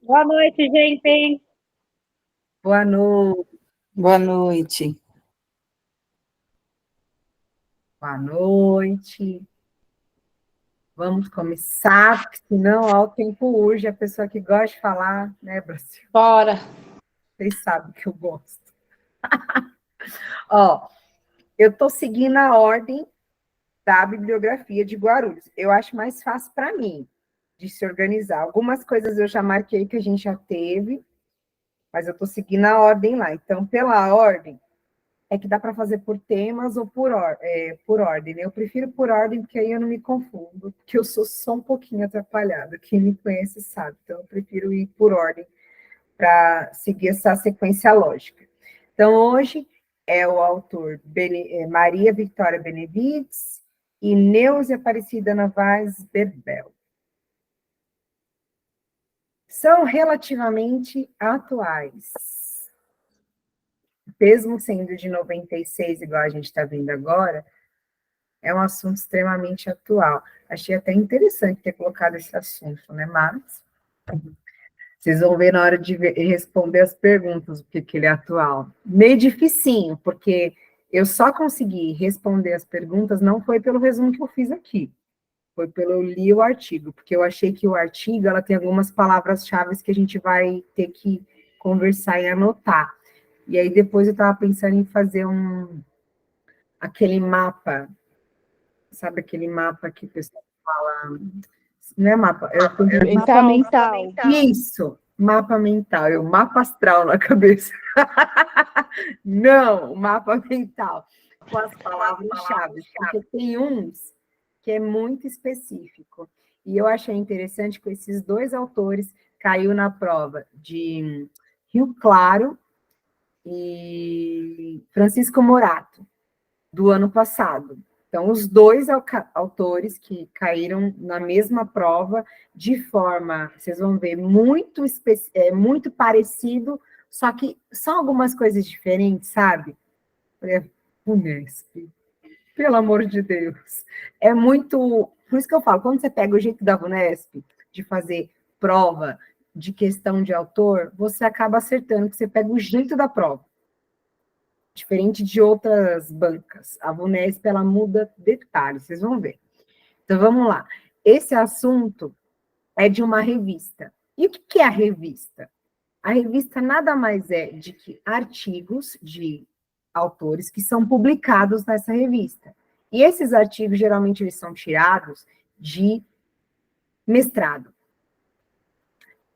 Boa noite, gente. Boa noite. Boa noite. Boa noite. Vamos começar, porque senão ó, o tempo urge. A pessoa que gosta de falar, né, Brasil? Bora. Vocês sabem que eu gosto. Ó, eu estou seguindo a ordem da bibliografia de Guarulhos. Eu acho mais fácil para mim de se organizar. Algumas coisas eu já marquei que a gente já teve, mas eu estou seguindo a ordem lá. Então, pela ordem, é que dá para fazer por temas ou por ordem, né? Eu prefiro por ordem, porque aí eu não me confundo, porque eu sou só um pouquinho atrapalhada. Quem me conhece sabe, então eu prefiro ir por ordem para seguir essa sequência lógica. Então, hoje é o autor Maria Victoria Benevides e Neuza Aparecida Novaes Berbel. São relativamente atuais. Mesmo sendo de 96, igual a gente está vendo agora, é um assunto extremamente atual. Achei até interessante ter colocado esse assunto, né? Mas vocês vão ver na hora de responder as perguntas, porque ele é atual. Meio dificinho, porque eu só consegui responder as perguntas, não foi pelo resumo que eu fiz aqui, foi pelo eu li o artigo, porque eu achei que o artigo ela tem algumas palavras-chave que a gente vai ter que conversar e anotar. E aí depois eu estava pensando em fazer aquele mapa, sabe aquele mapa que o pessoal fala, não é mapa, Mapa mental. Isso, mapa mental, eu mapa astral na cabeça. Não, mapa mental, com as palavras-chave, porque tem uns que é muito específico. E eu achei interessante que esses dois autores caiu na prova de Rio Claro e Francisco Morato, do ano passado. Então, os dois autores que caíram na mesma prova, de forma, vocês vão ver, muito parecido, só que são algumas coisas diferentes, sabe? Unesp, pelo amor de Deus. É muito. Por isso que eu falo, quando você pega o jeito da Unesp de fazer prova de questão de autor, você acaba acertando, que você pega o jeito da prova. Diferente de outras bancas. A Vunesp, ela muda detalhes, vocês vão ver. Então, vamos lá. Esse assunto é de uma revista. E o que é a revista? A revista nada mais é de que artigos de autores que são publicados nessa revista. E esses artigos, geralmente, eles são tirados de mestrado.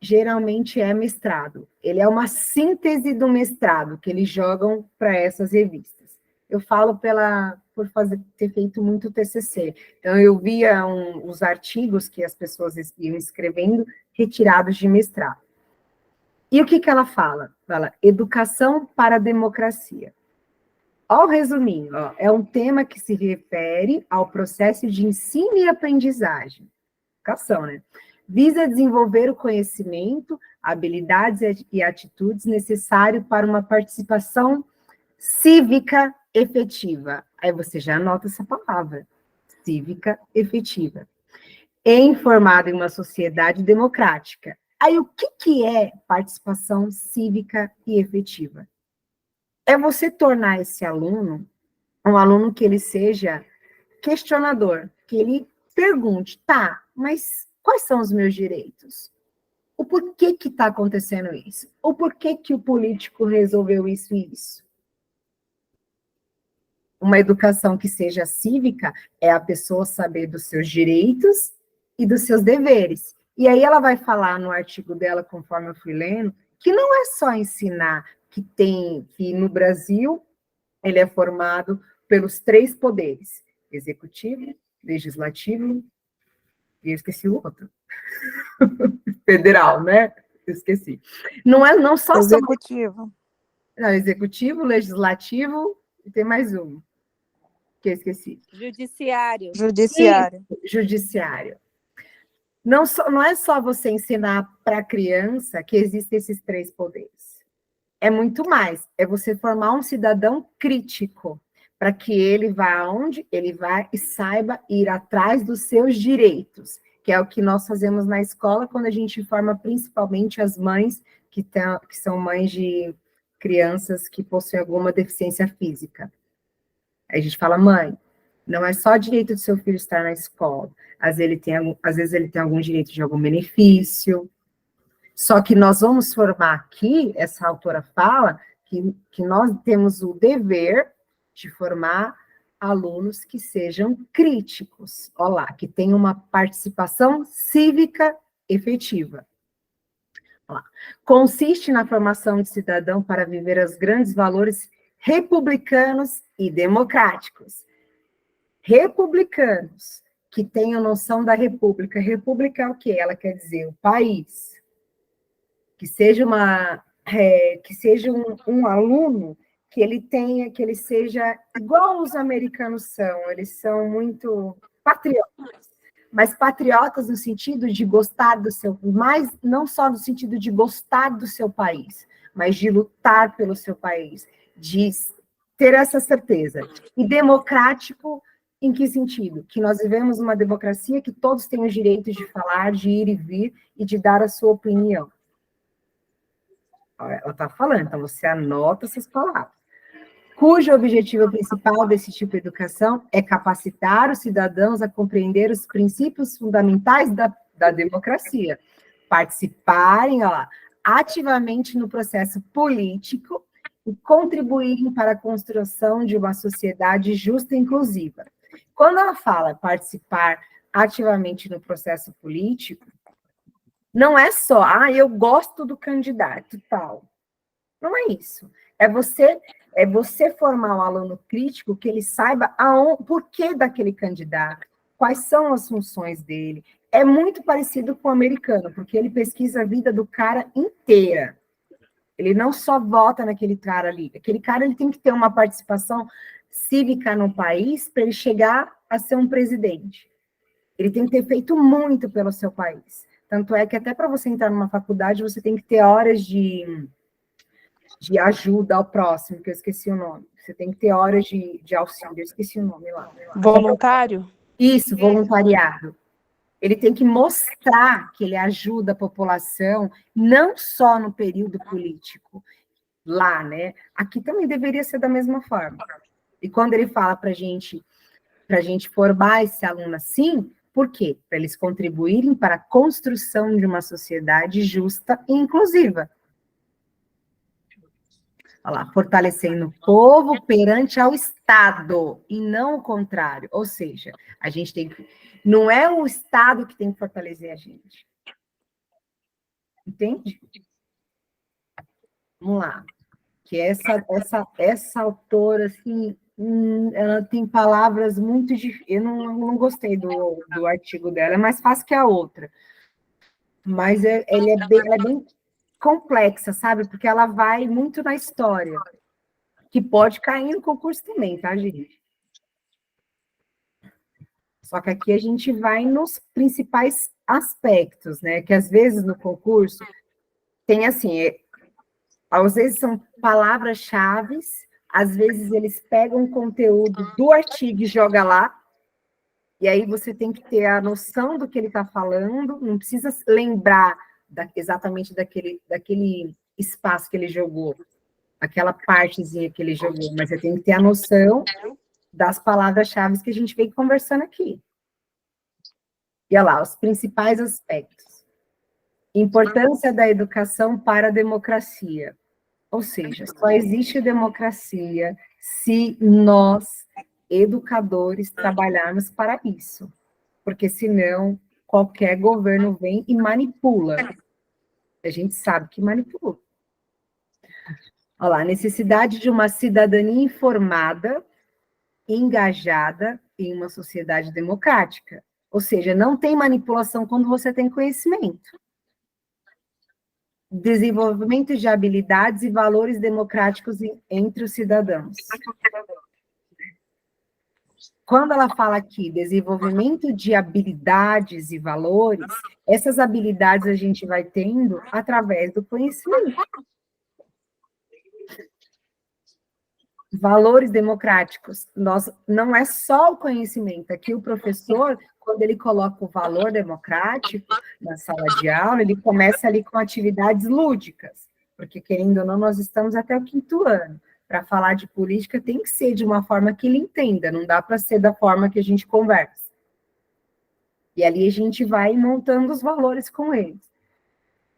Geralmente é mestrado. Ele é uma síntese do mestrado que eles jogam para essas revistas. Eu falo por ter feito muito TCC. Então, eu via os artigos que as pessoas iam escrevendo retirados de mestrado. E o que ela fala? Fala educação para a democracia. Ó, o resuminho, ó, é um tema que se refere ao processo de ensino e aprendizagem. Educação, né? Visa desenvolver o conhecimento, habilidades e atitudes necessários para uma participação cívica efetiva. Aí você já anota essa palavra, cívica efetiva. Informado em uma sociedade democrática. Aí o que é participação cívica e efetiva? É você tornar esse aluno um aluno que ele seja questionador, que ele pergunte, tá, mas quais são os meus direitos? O porquê que está acontecendo isso? O porquê que o político resolveu isso e isso? Uma educação que seja cívica é a pessoa saber dos seus direitos e dos seus deveres. E aí ela vai falar no artigo dela, conforme eu fui lendo, que não é só ensinar que no Brasil ele é formado pelos 3 poderes: executivo, legislativo, e eu esqueci o outro. Federal, né? Eu esqueci. Não só executivo. Não, executivo, legislativo, e tem mais um que eu esqueci. Judiciário. Judiciário. Não é só você ensinar para a criança que existem esses 3 poderes. É muito mais. É você formar um cidadão crítico, para que ele vá aonde ele vai e saiba ir atrás dos seus direitos. que é o que nós fazemos na escola, quando a gente forma principalmente as mães que são mães de crianças que possuem alguma deficiência física. Aí a gente fala, mãe, não é só direito do seu filho estar na escola, às vezes ele tem algum direito de algum benefício, só que nós vamos formar aqui, essa autora fala, que nós temos o dever de formar alunos que sejam críticos, olá, que tenham uma participação cívica efetiva. Olá. Consiste na formação de cidadão para viver os grandes valores republicanos e democráticos. Republicanos, que tenham noção da república. República é o quê? Ela quer dizer o país. Que seja um aluno que ele seja igual os americanos são, eles são muito patriotas, mas patriotas no sentido de gostar do seu, mas não só no sentido de gostar do seu país, mas de lutar pelo seu país, de ter essa certeza. E democrático, em que sentido? Que nós vivemos uma democracia que todos têm os direitos de falar, de ir e vir e de dar a sua opinião. Ela está falando, então você anota essas palavras. Cujo objetivo principal desse tipo de educação é capacitar os cidadãos a compreender os princípios fundamentais da democracia, participarem ativamente no processo político e contribuírem para a construção de uma sociedade justa e inclusiva. Quando ela fala participar ativamente no processo político, não é só, eu gosto do candidato, tal. Não é isso. É você formar um aluno crítico que ele saiba por que daquele candidato, quais são as funções dele. É muito parecido com o americano, porque ele pesquisa a vida do cara inteira. Ele não só vota naquele cara ali. Aquele cara ele tem que ter uma participação cívica no país para ele chegar a ser um presidente. Ele tem que ter feito muito pelo seu país. Tanto é que até para você entrar numa faculdade, você tem que ter horas de ajuda ao próximo, que eu esqueci o nome. Você tem que ter horas de auxílio, eu esqueci o nome lá. Voluntário? Isso, voluntariado. Ele tem que mostrar que ele ajuda a população, não só no período político, lá, né? Aqui também deveria ser da mesma forma. E quando ele fala para a gente formar esse aluno assim, por quê? Para eles contribuírem para a construção de uma sociedade justa e inclusiva. Olha lá, fortalecendo o povo perante ao Estado, e não o contrário. Ou seja, a gente tem que... Não é o Estado que tem que fortalecer a gente. Entende? Vamos lá. Que essa autora, assim, ela tem palavras muito difíceis. Eu não gostei do artigo dela, é mais fácil que a outra. Mas ela é bem complexa, sabe? Porque ela vai muito na história, que pode cair no concurso também, tá, gente? Só que aqui a gente vai nos principais aspectos, né? Que às vezes no concurso tem assim, às vezes são palavras-chave, às vezes eles pegam o conteúdo do artigo e jogam lá, e aí você tem que ter a noção do que ele está falando, não precisa lembrar exatamente daquele espaço que ele jogou, aquela partezinha que ele jogou, mas você tem que ter a noção das palavras-chave que a gente vem conversando aqui. E olha lá, os principais aspectos. Importância da educação para a democracia. Ou seja, só existe democracia se nós, educadores, trabalharmos para isso. Porque senão, qualquer governo vem e manipula. A gente sabe que manipula. Olha lá, necessidade de uma cidadania informada, engajada em uma sociedade democrática. Ou seja, não tem manipulação quando você tem conhecimento. Desenvolvimento de habilidades e valores democráticos entre os cidadãos. Quando ela fala aqui, desenvolvimento de habilidades e valores, essas habilidades a gente vai tendo através do conhecimento. Valores democráticos, não é só o conhecimento, aqui o professor quando ele coloca o valor democrático na sala de aula, ele começa ali com atividades lúdicas, porque, querendo ou não, nós estamos até o 5º ano. Para falar de política, tem que ser de uma forma que ele entenda, não dá para ser da forma que a gente conversa. E ali a gente vai montando os valores com eles.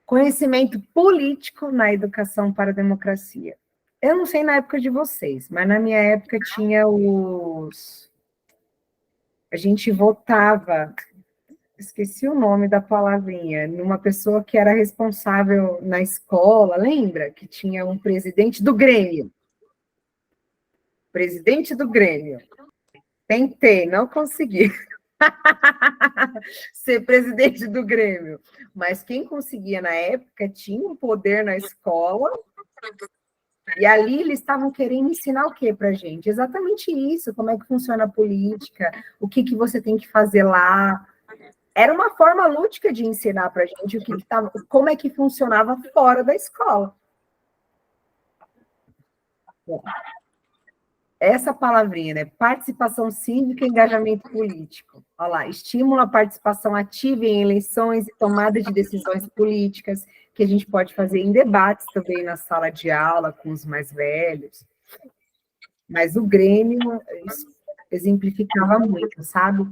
Conhecimento político na educação para a democracia. Eu não sei na época de vocês, mas na minha época tinha os... A gente votava, esqueci o nome da palavrinha, numa pessoa que era responsável na escola, lembra? Que tinha um presidente do Grêmio. Presidente do Grêmio. Tentei, não consegui ser presidente do Grêmio. Mas quem conseguia na época tinha um poder na escola, e ali eles estavam querendo ensinar o que para a gente? Exatamente isso, como é que funciona a política, o que você tem que fazer lá. Era uma forma lúdica de ensinar para a gente como é que funcionava fora da escola. Essa palavrinha, né? Participação cívica e engajamento político. Olha lá, estimula a participação ativa em eleições e tomada de decisões políticas, que a gente pode fazer em debates também na sala de aula com os mais velhos. Mas o Grêmio exemplificava muito, sabe?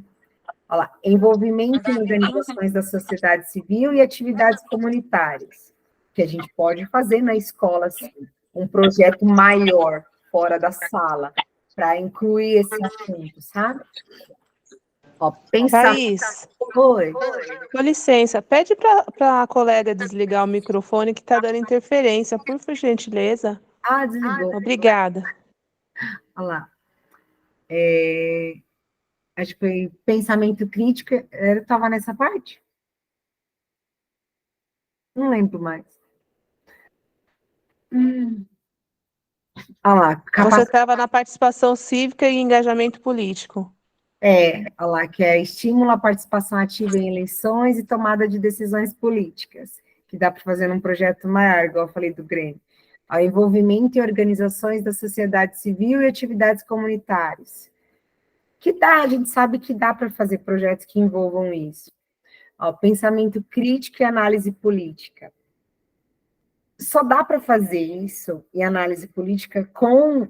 Olha lá, envolvimento em organizações da sociedade civil e atividades comunitárias, que a gente pode fazer na escola, assim, um projeto maior, fora da sala, para incluir esse assunto, sabe? Ó, pensar... Thaís, Oi. com licença, pede para a colega desligar o microfone que está dando interferência, por gentileza. Ah, desligou. Obrigada. Olha lá. Acho que foi pensamento crítico, eu estava nessa parte? Não lembro mais. Olha lá. Você estava na participação cívica e engajamento político. Olha lá, que é estímulo à participação ativa em eleições e tomada de decisões políticas, que dá para fazer num projeto maior, igual eu falei do Grêmio. Ao envolvimento em organizações da sociedade civil e atividades comunitárias. A gente sabe que dá para fazer projetos que envolvam isso. Ó, pensamento crítico e análise política. Só dá para fazer isso e análise política com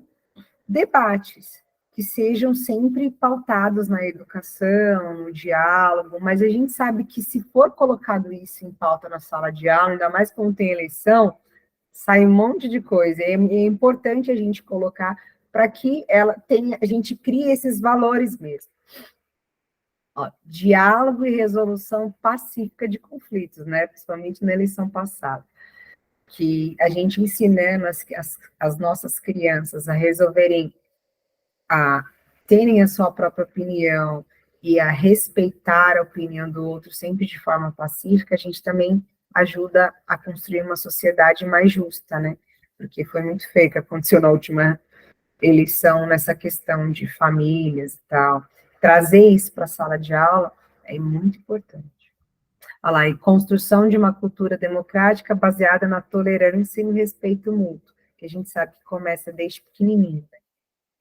debates que sejam sempre pautados na educação, no diálogo, mas a gente sabe que se for colocado isso em pauta na sala de aula, ainda mais quando tem eleição, sai um monte de coisa. É importante a gente colocar para que a gente crie esses valores mesmo. Ó, diálogo e resolução pacífica de conflitos, né? Principalmente na eleição passada. Que a gente ensinando as nossas crianças a resolverem, a terem a sua própria opinião e a respeitar a opinião do outro sempre de forma pacífica, a gente também ajuda a construir uma sociedade mais justa, né? Porque foi muito feio o que aconteceu na última eleição, nessa questão de famílias e tal. Trazer isso para a sala de aula é muito importante. Olha lá, e construção de uma cultura democrática baseada na tolerância e no respeito mútuo, que a gente sabe que começa desde pequenininho, né?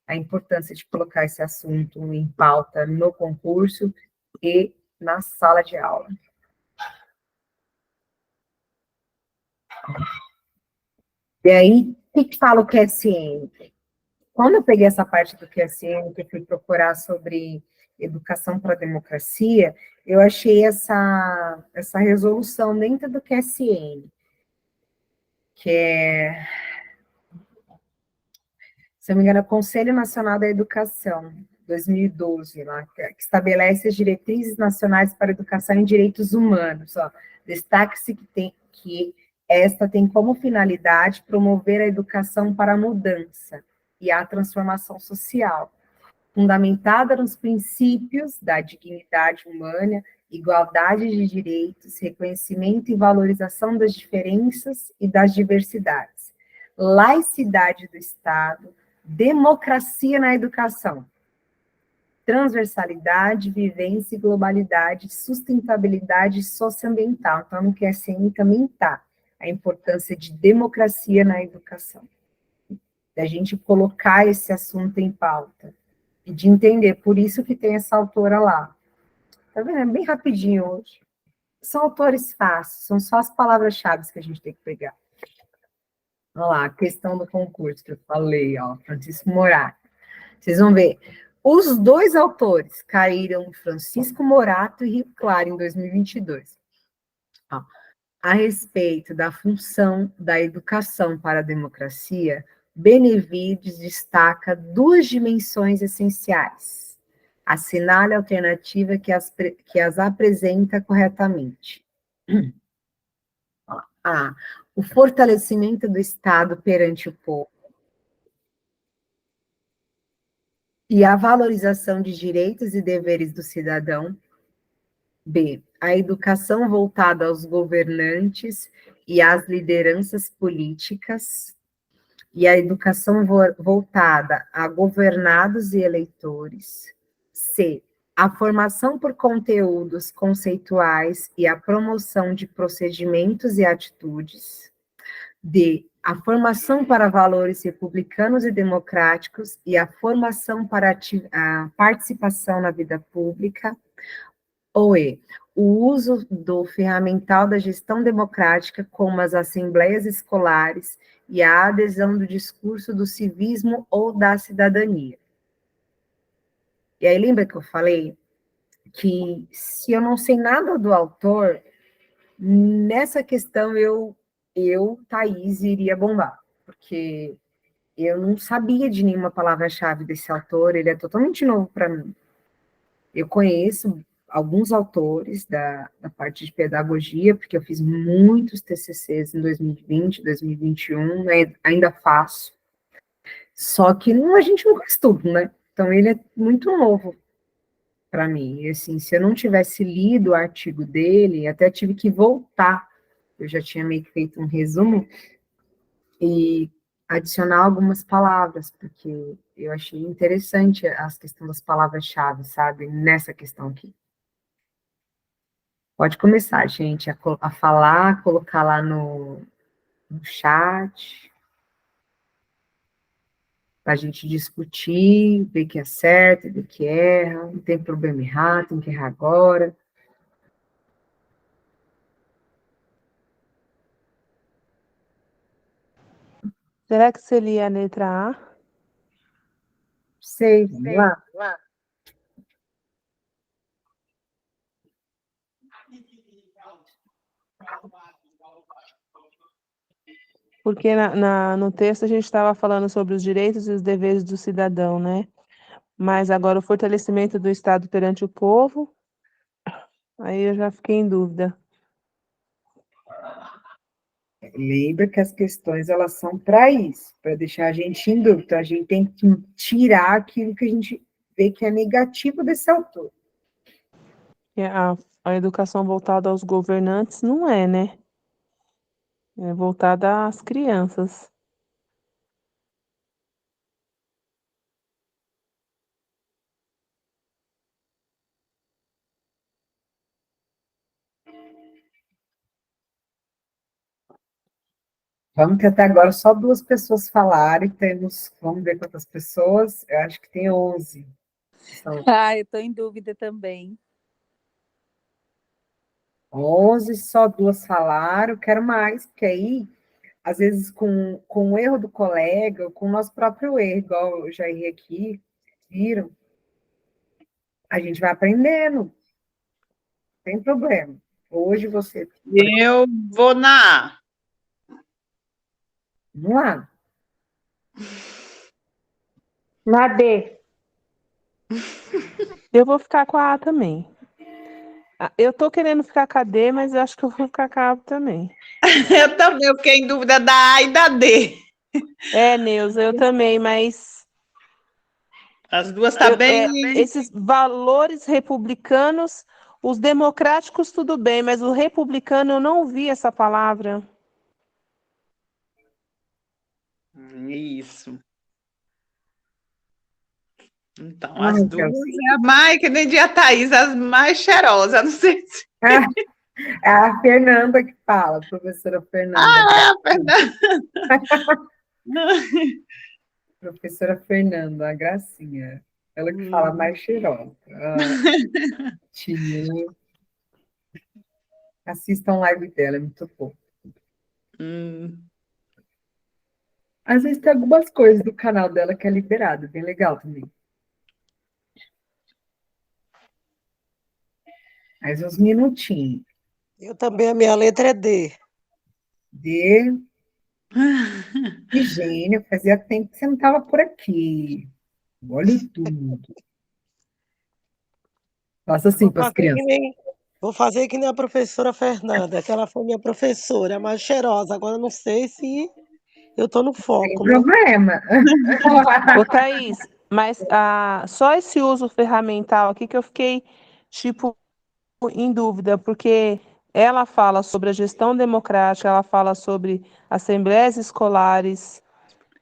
A importância de colocar esse assunto em pauta no concurso e na sala de aula. E aí, o que fala o QSM? Quando eu peguei essa parte do QSM, que eu fui procurar sobre educação para a democracia, eu achei essa resolução dentro do QSM, que é, se não me engano, é o Conselho Nacional da Educação, 2012, lá, que estabelece as diretrizes nacionais para a educação e direitos humanos. Destaque-se que esta tem como finalidade promover a educação para a mudança e a transformação social, fundamentada nos princípios da dignidade humana, igualdade de direitos, reconhecimento e valorização das diferenças e das diversidades, laicidade do Estado, democracia na educação, transversalidade, vivência e globalidade, sustentabilidade socioambiental. Então, no QSM também está a importância de democracia na educação, da gente colocar esse assunto em pauta, e de entender, por isso que tem essa autora lá. Tá vendo? É bem rapidinho hoje. São autores fáceis, são só as palavras-chave que a gente tem que pegar. Olha lá, a questão do concurso que eu falei, ó, Francisco Morato. Vocês vão ver. Os dois autores caíram, Francisco Morato e Rio Claro, em 2022. Ó, a respeito da função da educação para a democracia, Benevides destaca duas dimensões essenciais. Assinale a alternativa que as apresenta corretamente. A. O fortalecimento do Estado perante o povo e a valorização de direitos e deveres do cidadão. B. A educação voltada aos governantes e às lideranças políticas e a educação voltada a governados e eleitores. C. A formação por conteúdos conceituais e a promoção de procedimentos e atitudes. D. A formação para valores republicanos e democráticos e a formação para a participação na vida pública. Ou E. O uso do ferramental da gestão democrática, como as assembleias escolares e a adesão do discurso do civismo ou da cidadania. E aí, lembra que eu falei que se eu não sei nada do autor, nessa questão eu Thaís, iria bombar, porque eu não sabia de nenhuma palavra-chave desse autor, ele é totalmente novo para mim. Eu conheço alguns autores da parte de pedagogia, porque eu fiz muitos TCCs em 2020, 2021, ainda faço. Só que a gente nunca estuda, né? Então, ele é muito novo para mim. E, assim, se eu não tivesse lido o artigo dele, até tive que voltar. Eu já tinha meio que feito um resumo e adicionar algumas palavras, porque eu achei interessante as questões das palavras-chave, sabe? Nessa questão aqui. Pode começar, gente, a falar, colocar lá no chat, para a gente discutir, ver que é certo, ver que erra, não tem problema errar, tem que errar agora. Será que você lia a letra A? Sei, vamos lá. Porque no texto a gente estava falando sobre os direitos e os deveres do cidadão, né? Mas agora o fortalecimento do Estado perante o povo, aí eu já fiquei em dúvida. Lembra que as questões, elas são para isso, para deixar a gente em dúvida. Então, a gente tem que tirar aquilo que a gente vê que é negativo desse autor. E a educação voltada aos governantes não é, né? É voltada às crianças. Vamos que até agora só 2 pessoas falaram, vamos ver quantas pessoas, eu acho que tem 11. Ah, eu estou em dúvida também. 11, só 2 falaram, quero mais, porque aí, às vezes, com o erro do colega, ou com o nosso próprio erro, igual eu já errei aqui, viram? A gente vai aprendendo, não tem problema. Hoje você... Eu vou na A. Vamos lá. Na D. Eu vou ficar com a A também. Eu tô querendo ficar com a D, mas eu acho que eu vou ficar com a A também. Eu também fiquei em dúvida da A e da D. Neuza, eu também, mas As duas tá bem. esses valores republicanos, os democráticos tudo bem, mas o republicano eu não vi essa palavra. Isso. Então, Ai, as duas é a mais, que nem a Thaís, as mais cheirosas. Não sei se. É a Fernanda que fala, a professora Fernanda. Ah, é verdade. Professora Fernanda, a gracinha. Ela que fala mais cheirosa. Tia. Assistam live dela, é muito bom. Hum. Às vezes tem algumas coisas do canal dela que é liberado, bem legal também. Mais uns minutinhos. Eu também, a minha letra é D. De gênio, fazia tempo que você não estava por aqui. Olha tudo. Faça assim Vou para as fazer que crianças. nem, vou fazer que nem a professora Fernanda, que ela foi minha professora, a mais cheirosa. Agora eu não sei se eu estou no Sem foco, né? problema. Ô, Thaís, mas só esse uso ferramental aqui que eu fiquei, tipo, em dúvida, porque ela fala sobre a gestão democrática, ela fala sobre assembleias escolares,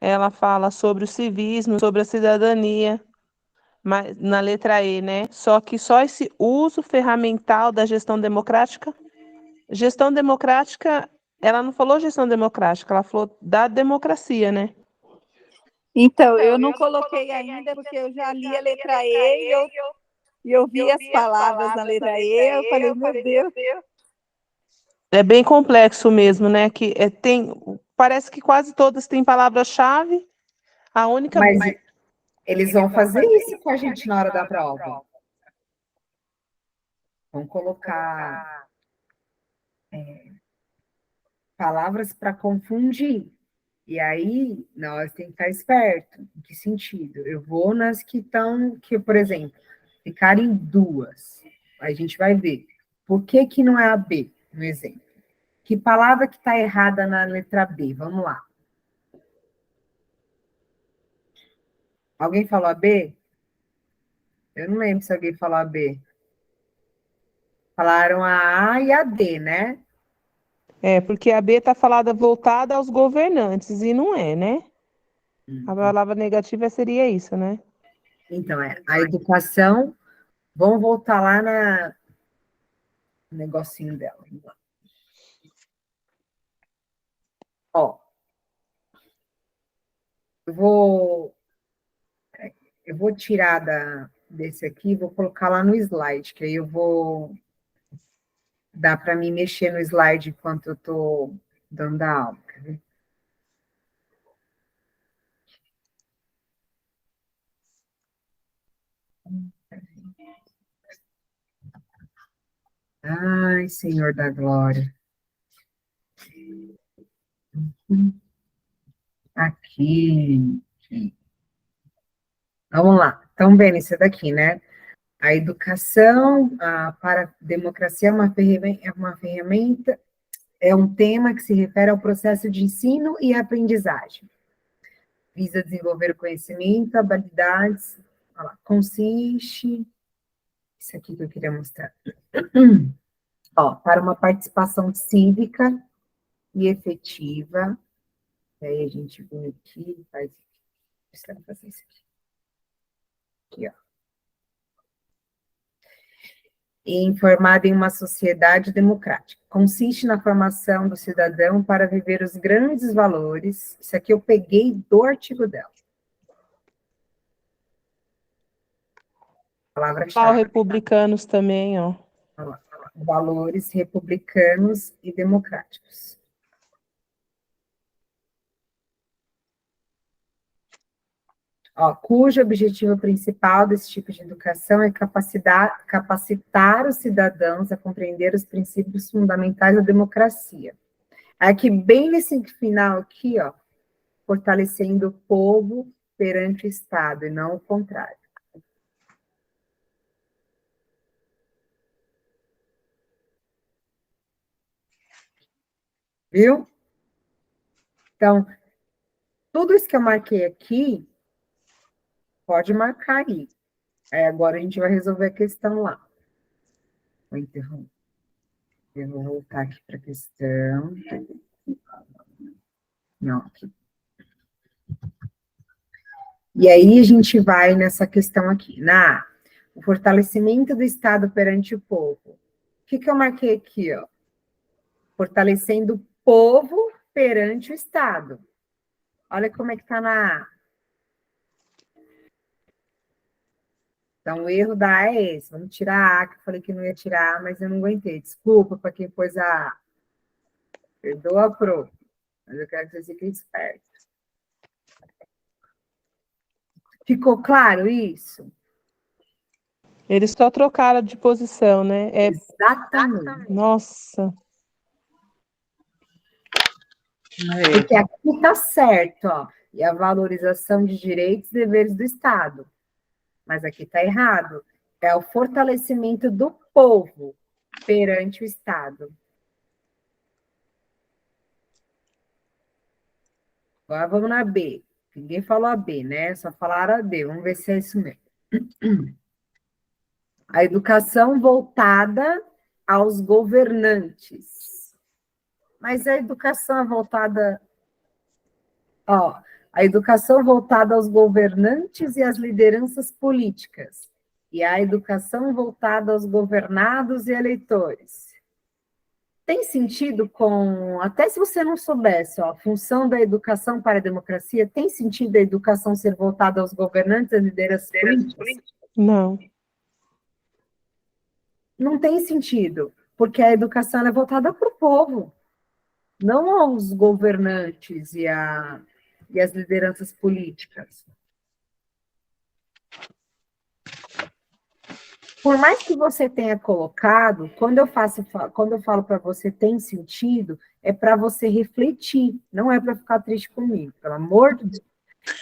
ela fala sobre o civismo, sobre a cidadania, mas, na letra E, né? Só que só esse uso ferramental da gestão democrática, ela não falou gestão democrática, ela falou da democracia, né? Então, eu não coloquei ainda porque eu já li a letra E e eu vi as palavras na letra E, eu falei, meu Deus. É bem complexo mesmo, né? Que parece que quase todas têm palavra-chave. A única. Mas eles vão fazer isso com a gente na hora da prova. Vão colocar palavras para confundir. E aí, nós temos que estar esperto. Em que sentido? Eu vou nas que estão, que, por exemplo, ficarem duas. A gente vai ver. Por que que não é a B? Um exemplo. Que palavra que está errada na letra B? Vamos lá. Alguém falou a B? Eu não lembro se alguém falou a B. Falaram a e a D, né? É, porque a B está falada voltada aos governantes, e não é, né? A palavra negativa seria isso, né? Então, a educação. Vamos voltar lá no negocinho dela. Vamos lá. Ó, eu vou, eu vou tirar desse aqui, vou colocar lá no slide, que aí eu vou dar para mim mexer no slide enquanto eu estou dando a aula. Quer ver? Ai, Senhor da Glória. Aqui. Vamos lá. Estão vendo isso daqui, né? A educação para a democracia é um tema que se refere ao processo de ensino e aprendizagem. Visa desenvolver o conhecimento, habilidades, consiste, isso aqui que eu queria mostrar, para uma participação cívica e efetiva, e aí a gente vem aqui, precisa fazer isso aqui, ó. E informada em uma sociedade democrática. Consiste na formação do cidadão para viver os grandes valores, isso aqui eu peguei do artigo dela. Palavra-chave. Republicanos também, ó. Valores republicanos e democráticos. Cujo objetivo principal desse tipo de educação é capacitar os cidadãos a compreender os princípios fundamentais da democracia. Aqui, bem nesse final aqui, fortalecendo o povo perante o Estado, e não o contrário. Viu? Então, tudo isso que eu marquei aqui, pode marcar aí. Agora a gente vai resolver a questão lá. Vou interromper. Eu vou voltar aqui para a questão. Não, aqui. E aí a gente vai nessa questão aqui. O fortalecimento do Estado perante o povo. O que eu marquei aqui, ó? Fortalecendo o povo perante o Estado. Olha como é que está na A. Então, o erro da A é esse. Vamos tirar a A, que eu falei que não ia tirar A, mas eu não aguentei. Desculpa para quem pôs a A. Perdoa, Pro. Mas eu quero que vocês fiquem espertos. Ficou claro isso? Eles só trocaram de posição, né? Exatamente. Nossa, Porque aqui está certo, ó. E a valorização de direitos e deveres do Estado. Mas aqui está errado. É o fortalecimento do povo perante o Estado. Agora vamos na B. Ninguém falou a B, né? Só falaram a D. Vamos ver se é isso mesmo. A educação voltada aos governantes. Mas a educação é voltada... Ó, a educação voltada aos governantes e às lideranças políticas. E a educação voltada aos governados e eleitores. Tem sentido com... Até se você não soubesse, ó, a função da educação para a democracia, tem sentido a educação ser voltada aos governantes e às lideranças políticas? não. Não tem sentido, porque a educação é voltada para o povo, não aos governantes e as lideranças políticas. Por mais que você tenha colocado, quando eu falo para você tem sentido, é para você refletir, não é para ficar triste comigo, pelo amor de Deus.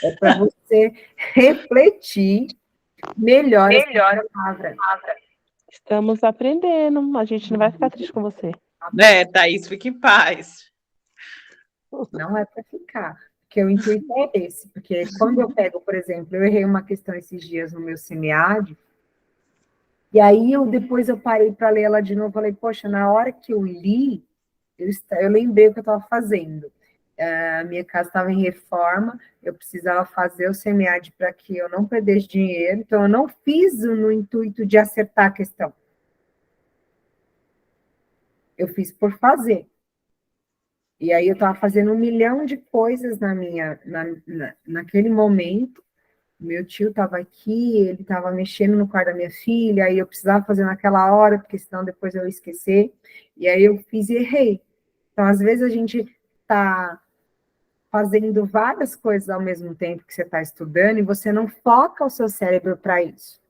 É para você refletir melhor essa palavra. Estamos aprendendo. A gente não vai ficar triste com você. Thaís, fique em paz. Não é para ficar, porque o intuito é esse, porque quando eu pego, por exemplo, eu errei uma questão esses dias no meu SEMIAD, e aí depois eu parei para ler ela de novo, falei, poxa, na hora que eu li, eu lembrei o que eu estava fazendo. A minha casa estava em reforma, eu precisava fazer o SEMIAD para que eu não perdesse dinheiro, então eu não fiz no intuito de acertar a questão. Eu fiz por fazer. E aí eu estava fazendo 1 milhão de coisas naquele momento. Meu tio estava aqui, ele estava mexendo no quarto da minha filha, aí eu precisava fazer naquela hora, porque senão depois eu ia esquecer. E aí eu fiz e errei. Então, às vezes, a gente está fazendo várias coisas ao mesmo tempo que você está estudando e você não foca o seu cérebro para isso.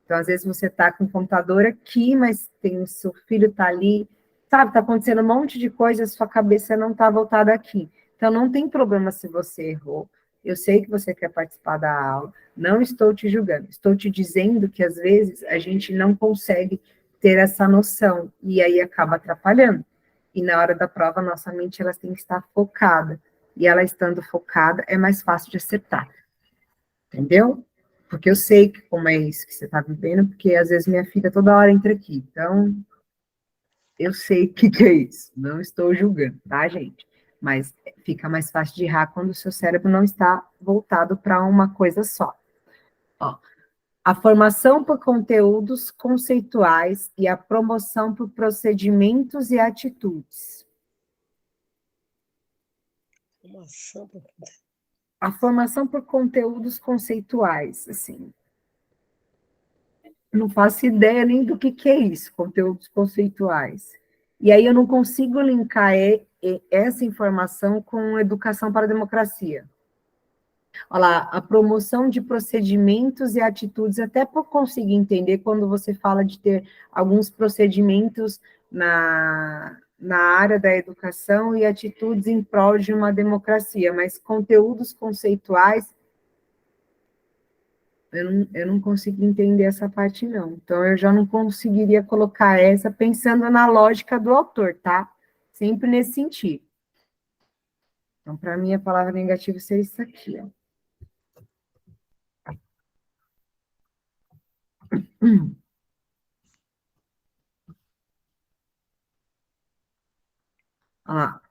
Então, às vezes, você está com o computador aqui, mas o seu filho está ali, sabe? Está acontecendo um monte de coisa, a sua cabeça não está voltada aqui. Então, não tem problema se você errou. Eu sei que você quer participar da aula, não estou te julgando, estou te dizendo que, às vezes, a gente não consegue ter essa noção, e aí acaba atrapalhando. E na hora da prova, nossa mente ela tem que estar focada, e ela estando focada, é mais fácil de acertar. Entendeu? Porque eu sei como é isso que você está vivendo, porque às vezes minha filha toda hora entra aqui. Então, eu sei o que é isso. Não estou julgando, tá, gente? Mas fica mais fácil de errar quando o seu cérebro não está voltado para uma coisa só. Ó, a formação por conteúdos conceituais e a promoção por procedimentos e atitudes. A formação por conteúdos conceituais, assim. Não faço ideia nem do que é isso, conteúdos conceituais. E aí eu não consigo linkar essa informação com educação para a democracia. Olha lá, a promoção de procedimentos e atitudes, até por conseguir entender quando você fala de ter alguns procedimentos na área da educação e atitudes em prol de uma democracia, mas conteúdos conceituais, eu não consigo entender essa parte, não. Então, eu já não conseguiria colocar essa pensando na lógica do autor, tá? Sempre nesse sentido. Então, para mim, a palavra negativa seria isso aqui, ó.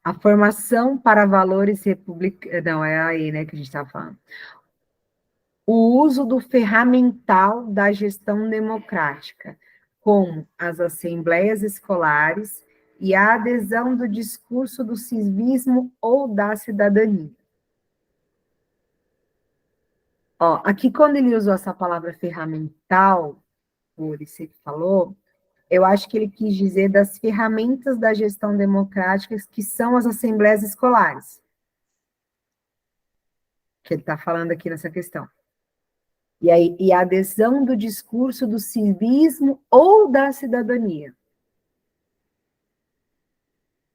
A formação para valores republicanos... Não, é aí, né, que a gente está falando. O uso do ferramental da gestão democrática, como as assembleias escolares e a adesão do discurso do civismo ou da cidadania. Ó, aqui, quando ele usou essa palavra ferramental, o você que falou, eu acho que ele quis dizer das ferramentas da gestão democrática, que são as assembleias escolares, que ele está falando aqui nessa questão. E aí, e a adesão do discurso do civismo ou da cidadania.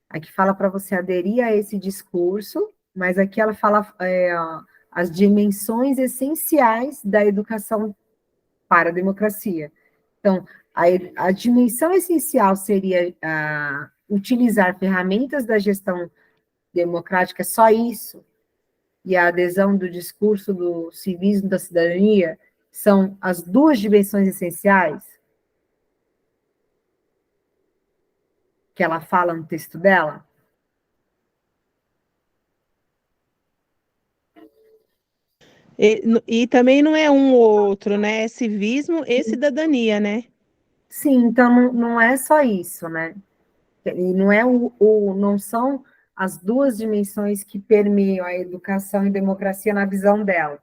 Aqui fala para você aderir a esse discurso, mas aqui ela fala as dimensões essenciais da educação para a democracia. Então, a dimensão essencial seria utilizar ferramentas da gestão democrática, só isso, e a adesão do discurso do civismo da cidadania são as duas dimensões essenciais que ela fala no texto dela? E também não é um ou outro, né? É civismo e cidadania, né? Sim, então não é só isso, né? E não é não são as duas dimensões que permeiam a educação e democracia na visão dela.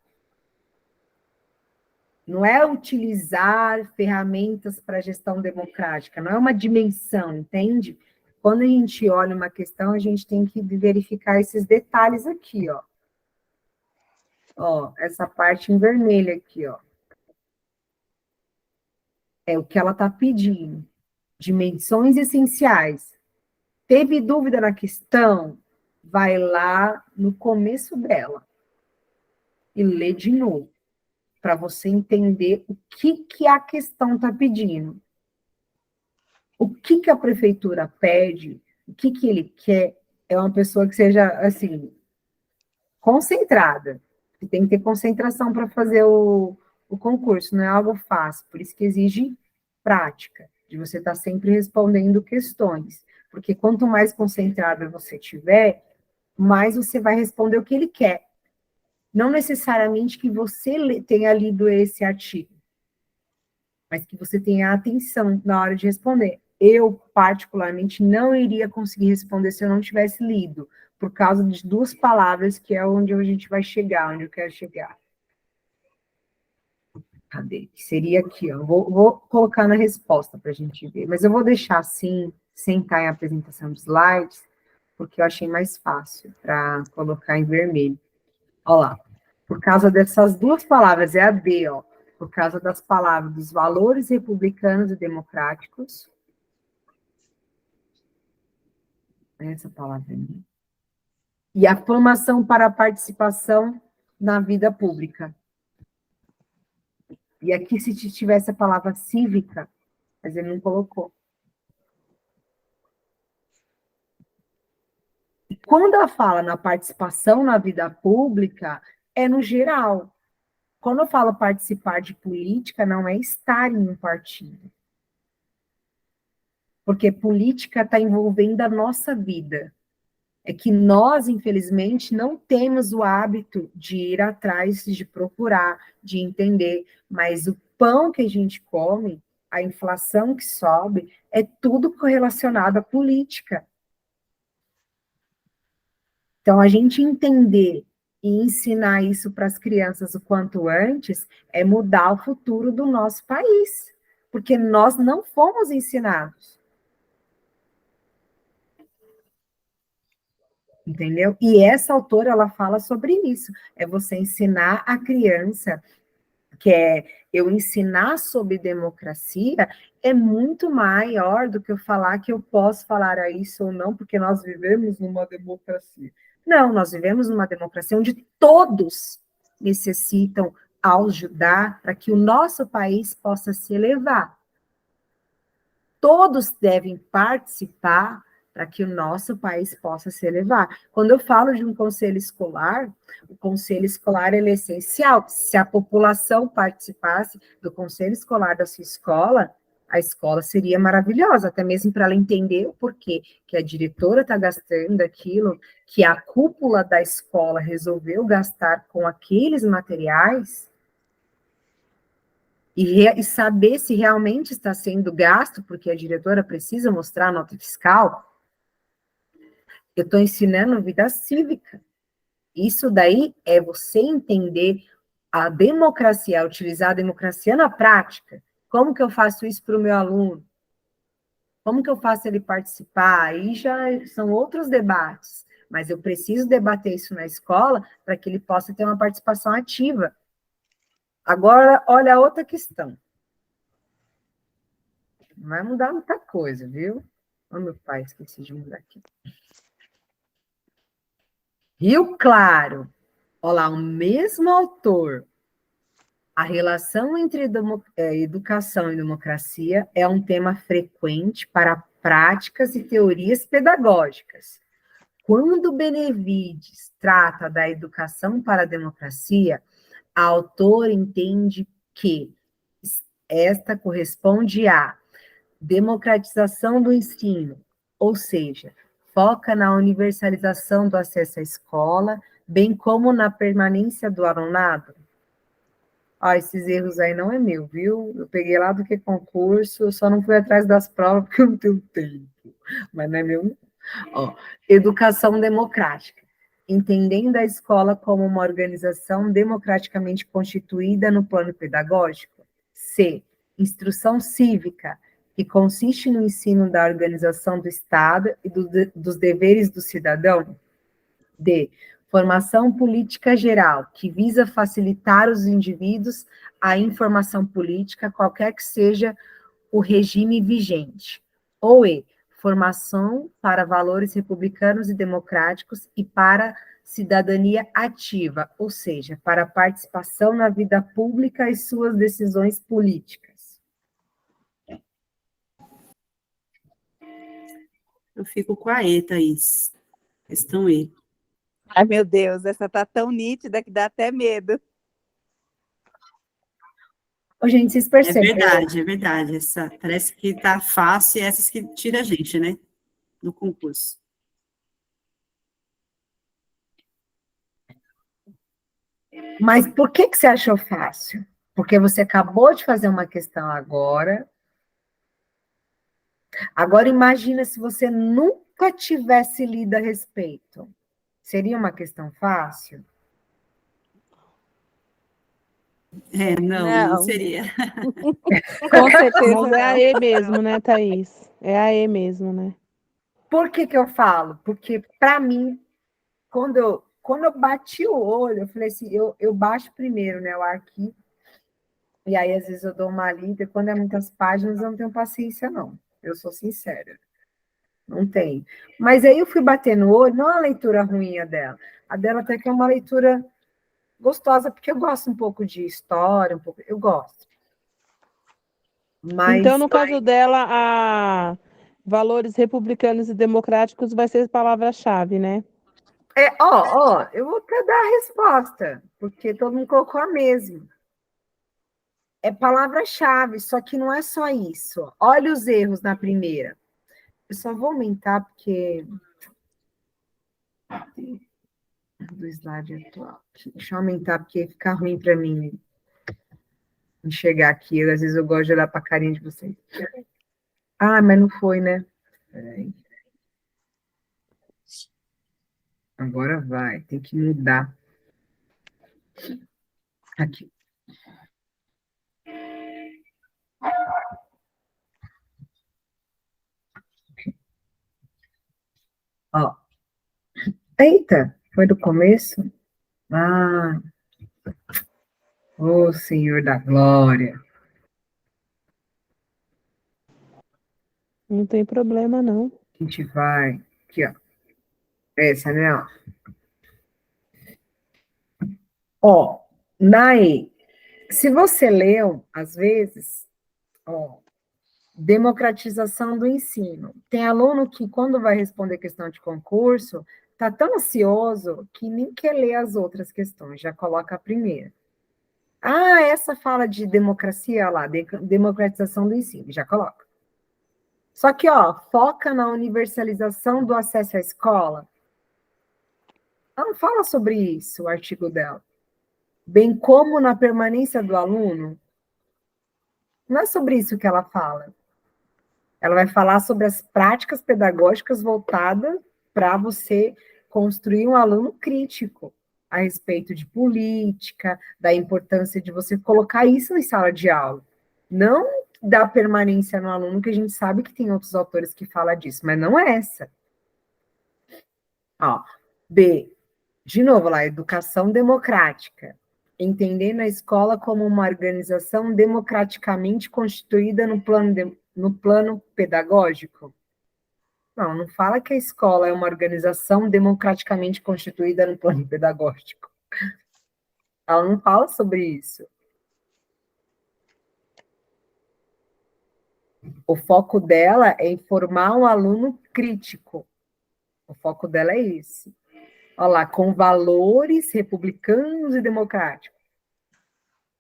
Não é utilizar ferramentas para gestão democrática, não é uma dimensão, entende? Quando a gente olha uma questão, a gente tem que verificar esses detalhes aqui, ó. Ó, essa parte em vermelho aqui, ó. É o que ela está pedindo. Dimensões essenciais. Teve dúvida na questão? Vai lá no começo dela e lê de novo, para você entender o que a questão está pedindo. O que a prefeitura pede, o que ele quer, é uma pessoa que seja, assim, concentrada. Você tem que ter concentração para fazer o concurso, não é algo fácil, por isso que exige prática, de você estar sempre respondendo questões. Porque quanto mais concentrada você tiver, mais você vai responder o que ele quer. Não necessariamente que você tenha lido esse artigo, mas que você tenha atenção na hora de responder. Eu, particularmente, não iria conseguir responder se eu não tivesse lido, por causa de duas palavras, que é onde a gente vai chegar, onde eu quero chegar. Cadê? Seria aqui, ó. Vou colocar na resposta para a gente ver, mas eu vou deixar assim, sem estar em apresentação de slides, porque eu achei mais fácil para colocar em vermelho. Olha lá. Por causa dessas duas palavras, é a D, ó. Por causa das palavras dos valores republicanos e democráticos. Essa palavra aí. E a formação para a participação na vida pública. E aqui, se tivesse a palavra cívica, mas ele não colocou. E quando ela fala na participação na vida pública, é no geral. Quando eu falo participar de política, não é estar em um partido. Porque política está envolvendo a nossa vida. É que nós, infelizmente, não temos o hábito de ir atrás, de procurar, de entender, mas o pão que a gente come, a inflação que sobe, é tudo correlacionado à política. Então, a gente entender e ensinar isso para as crianças o quanto antes é mudar o futuro do nosso país, porque nós não fomos ensinados. Entendeu? E essa autora, ela fala sobre isso, é você ensinar a criança, que é eu ensinar sobre democracia, é muito maior do que eu falar que eu posso falar a isso ou não, porque nós vivemos numa democracia. Não, nós vivemos numa democracia onde todos necessitam ajudar para que o nosso país possa se elevar. Todos devem participar para que o nosso país possa se elevar. Quando eu falo de um conselho escolar, o conselho escolar ele é essencial. Se a população participasse do conselho escolar da sua escola, a escola seria maravilhosa, até mesmo para ela entender o porquê que a diretora está gastando aquilo, que a cúpula da escola resolveu gastar com aqueles materiais, e saber se realmente está sendo gasto, porque a diretora precisa mostrar a nota fiscal. Eu estou ensinando vida cívica. Isso daí é você entender a democracia, utilizar a democracia na prática, como que eu faço isso para o meu aluno? Como que eu faço ele participar? Aí já são outros debates, mas eu preciso debater isso na escola para que ele possa ter uma participação ativa. Agora, olha a outra questão. Não vai mudar muita coisa, viu? Oh, meu pai, esqueci de mudar aqui. Rio Claro. Olha lá, o mesmo autor. A relação entre educação e democracia é um tema frequente para práticas e teorias pedagógicas. Quando Benevides trata da educação para a democracia, a autor entende que esta corresponde à democratização do ensino, ou seja, foca na universalização do acesso à escola, bem como na permanência do alunado. Esses erros aí não é meu, viu? Eu peguei lá do que concurso, eu só não fui atrás das provas porque eu não tenho tempo, mas não é meu. Educação democrática. Entendendo a escola como uma organização democraticamente constituída no plano pedagógico. C. Instrução cívica, que consiste no ensino da organização do Estado e dos deveres do cidadão. D. Formação política geral, que visa facilitar os indivíduos a informação política, qualquer que seja o regime vigente. Ou E. Formação para valores republicanos e democráticos e para cidadania ativa, ou seja, para a participação na vida pública e suas decisões políticas. Eu fico com a E, Thaís. Questão E. Ai, meu Deus, essa tá tão nítida que dá até medo. Gente, vocês percebem? É verdade. Essa, parece que tá fácil, e essas que tira a gente, né? No concurso. Mas por que você achou fácil? Porque você acabou de fazer uma questão agora. Agora imagina se você nunca tivesse lido a respeito. Seria uma questão fácil? Não seria. Com certeza. Mas é a E mesmo, né, Thaís? É a E mesmo, né? Por que eu falo? Porque, para mim, quando eu bati o olho, eu falei assim, eu baixo primeiro, né, o arquivo, e aí, às vezes, eu dou uma lida, e quando é muitas páginas, eu não tenho paciência, não. Eu sou sincera. Não tenho. Mas aí eu fui bater no olho, não a leitura ruim a dela até que é uma leitura gostosa, porque eu gosto um pouco de história, eu gosto. Mas, então, no caso dela, a valores republicanos e democráticos vai ser palavra-chave, né? eu vou até dar a resposta, porque todo mundo colocou a mesma. É palavra-chave, só que não é só isso. Olha os erros na primeira. Eu só vou aumentar, porque... do slide atual. Deixa eu aumentar, porque fica ruim para mim enxergar aqui. Às vezes eu gosto de olhar para a carinha de vocês. Mas não foi, né? Peraí. Agora vai, tem que mudar. Aqui. Eita, foi do começo? Ô Senhor da Glória. Não tem problema, não. A gente vai. Aqui, ó. Essa, né? Se você leu, às vezes, democratização do ensino. Tem aluno que, quando vai responder questão de concurso, está tão ansioso que nem quer ler as outras questões, já coloca a primeira. Essa fala de democracia, lá, democratização do ensino, já coloca. Só que, foca na universalização do acesso à escola. Ela não fala sobre isso, o artigo dela. Bem como na permanência do aluno. Não é sobre isso que ela fala. Ela vai falar sobre as práticas pedagógicas voltadas para você construir um aluno crítico. a respeito de política, da importância de você colocar isso em sala de aula. Não dar permanência no aluno, que a gente sabe que tem outros autores que falam disso, mas não é essa. Ó, B, de novo lá, educação democrática. Entendendo a escola como uma organização democraticamente constituída no plano pedagógico. Não fala que a escola é uma organização democraticamente constituída no plano pedagógico. Ela não fala sobre isso. O foco dela é informar um aluno crítico. O foco dela é esse. Olha lá, com valores republicanos e democráticos.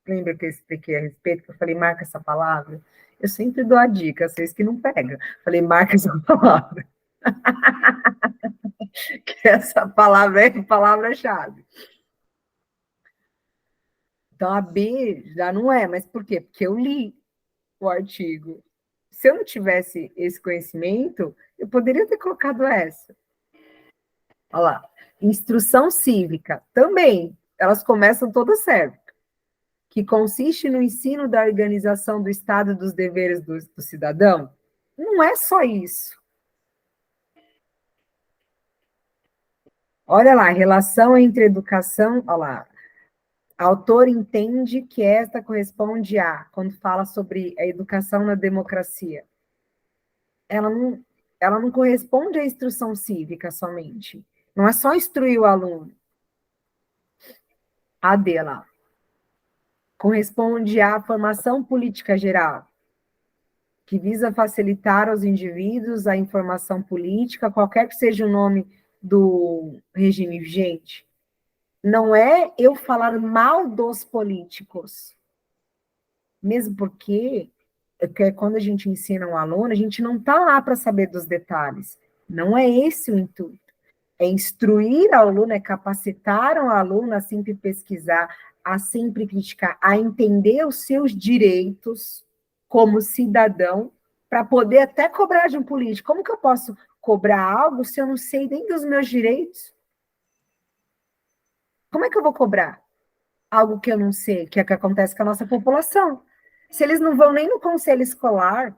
Lembra que eu expliquei a respeito, que eu falei, marca essa palavra? Eu sempre dou a dica, vocês que não pegam. Falei, marca essa palavra. Que essa palavra é a palavra-chave. Então, a B já não é, mas por quê? Porque eu li o artigo. Se eu não tivesse esse conhecimento, eu poderia ter colocado essa. Olha lá. Instrução cívica, também. Elas começam todas certas. Que consiste no ensino da organização do Estado e dos deveres do cidadão. Não é só isso. Olha lá, relação entre educação, olha lá. Autor entende que esta corresponde a, quando fala sobre a educação na democracia, ela não corresponde à instrução cívica somente. Não é só instruir o aluno. A dela corresponde à formação política geral, que visa facilitar aos indivíduos a informação política, qualquer que seja o nome do regime vigente. Não é eu falar mal dos políticos, mesmo porque quando a gente ensina um aluno, a gente não está lá para saber dos detalhes. Não é esse o intuito. É instruir o aluno, é capacitar o aluno a sempre pesquisar, a sempre criticar, a entender os seus direitos como cidadão, para poder até cobrar de um político. Como que eu posso cobrar algo se eu não sei nem dos meus direitos? Como é que eu vou cobrar algo que eu não sei, que é o que acontece com a nossa população? Se eles não vão nem no conselho escolar,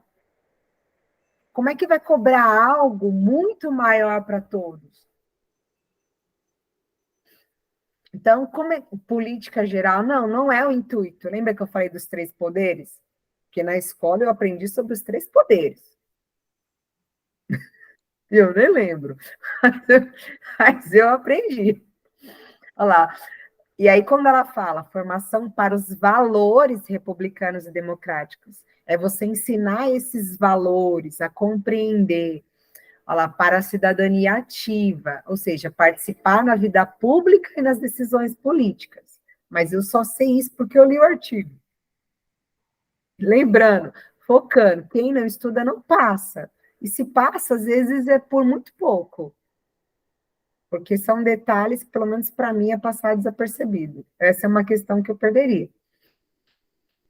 como é que vai cobrar algo muito maior para todos? Então, como é política geral? Não é o intuito. Lembra que eu falei dos 3 poderes? Porque na escola eu aprendi sobre os 3 poderes. Eu nem lembro, mas eu aprendi. Olha lá. E aí, quando ela fala formação para os valores republicanos e democráticos, é você ensinar esses valores, a compreender, olha lá, para a cidadania ativa, ou seja, participar na vida pública e nas decisões políticas. Mas eu só sei isso porque eu li o artigo. Lembrando, focando, quem não estuda não passa. E se passa, às vezes é por muito pouco. Porque são detalhes que, pelo menos para mim, é passar desapercebido. Essa é uma questão que eu perderia.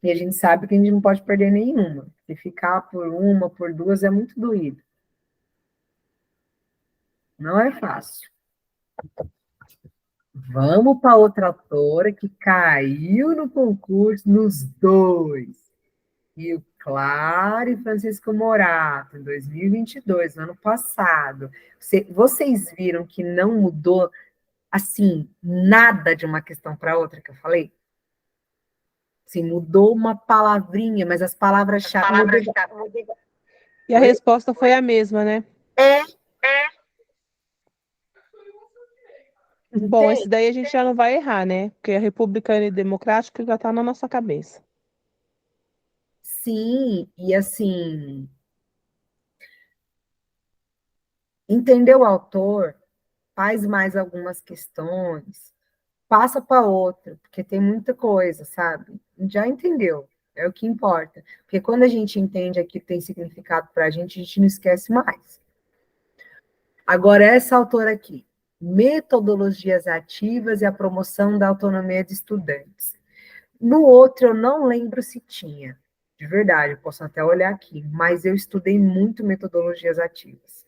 E a gente sabe que a gente não pode perder nenhuma. Se ficar por uma, por 2, é muito doído. Não é fácil. Vamos para outra autora que caiu no concurso nos 2. Rio Claro e Francisco Morato, em 2022, no ano passado. Vocês viram que não mudou, assim, nada de uma questão para outra que eu falei? Assim, mudou uma palavrinha, mas as palavras-chave... E a resposta foi a mesma, né? É. Bom, esse daí a gente já não vai errar, né? Porque a republicana e democrática já está na nossa cabeça. Sim, e assim... Entender o autor, faz mais algumas questões, passa para outra, porque tem muita coisa, sabe? Já entendeu, é o que importa. Porque quando a gente entende aquilo que tem significado para a gente não esquece mais. Agora, essa autora aqui, metodologias ativas e a promoção da autonomia de estudantes. No outro, eu não lembro se tinha, de verdade, eu posso até olhar aqui, mas eu estudei muito metodologias ativas.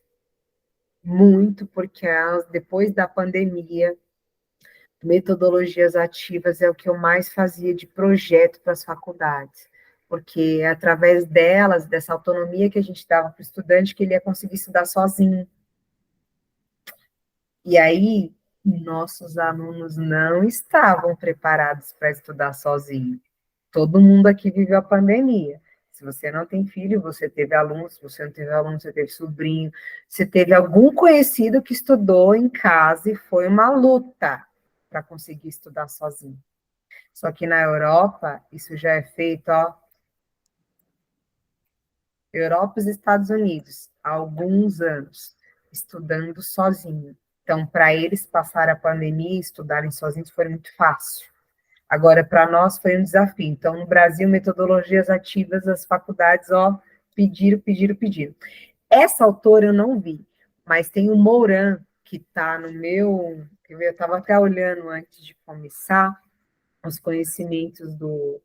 Muito, porque depois da pandemia, Metodologias ativas é o que eu mais fazia de projeto para as faculdades, porque é através delas, dessa autonomia que a gente dava para o estudante, que ele ia conseguir estudar sozinho. E aí, nossos alunos não estavam preparados para estudar sozinho. Todo mundo aqui viveu a pandemia. Se você não tem filho, você teve aluno, se você não teve aluno, você teve sobrinho, você teve algum conhecido que estudou em casa e foi uma luta para conseguir estudar sozinho. Só que na Europa, isso já é feito, ó, Europa e Estados Unidos, há alguns anos, estudando sozinho. Então, para eles passar a pandemia e estudarem sozinhos foi muito fácil. Agora, para nós foi um desafio. Então, no Brasil, metodologias ativas, as faculdades, ó, pediram. Essa autora eu não vi, mas tem o Moran, que está no meu... Eu estava até olhando antes de começar os conhecimentos do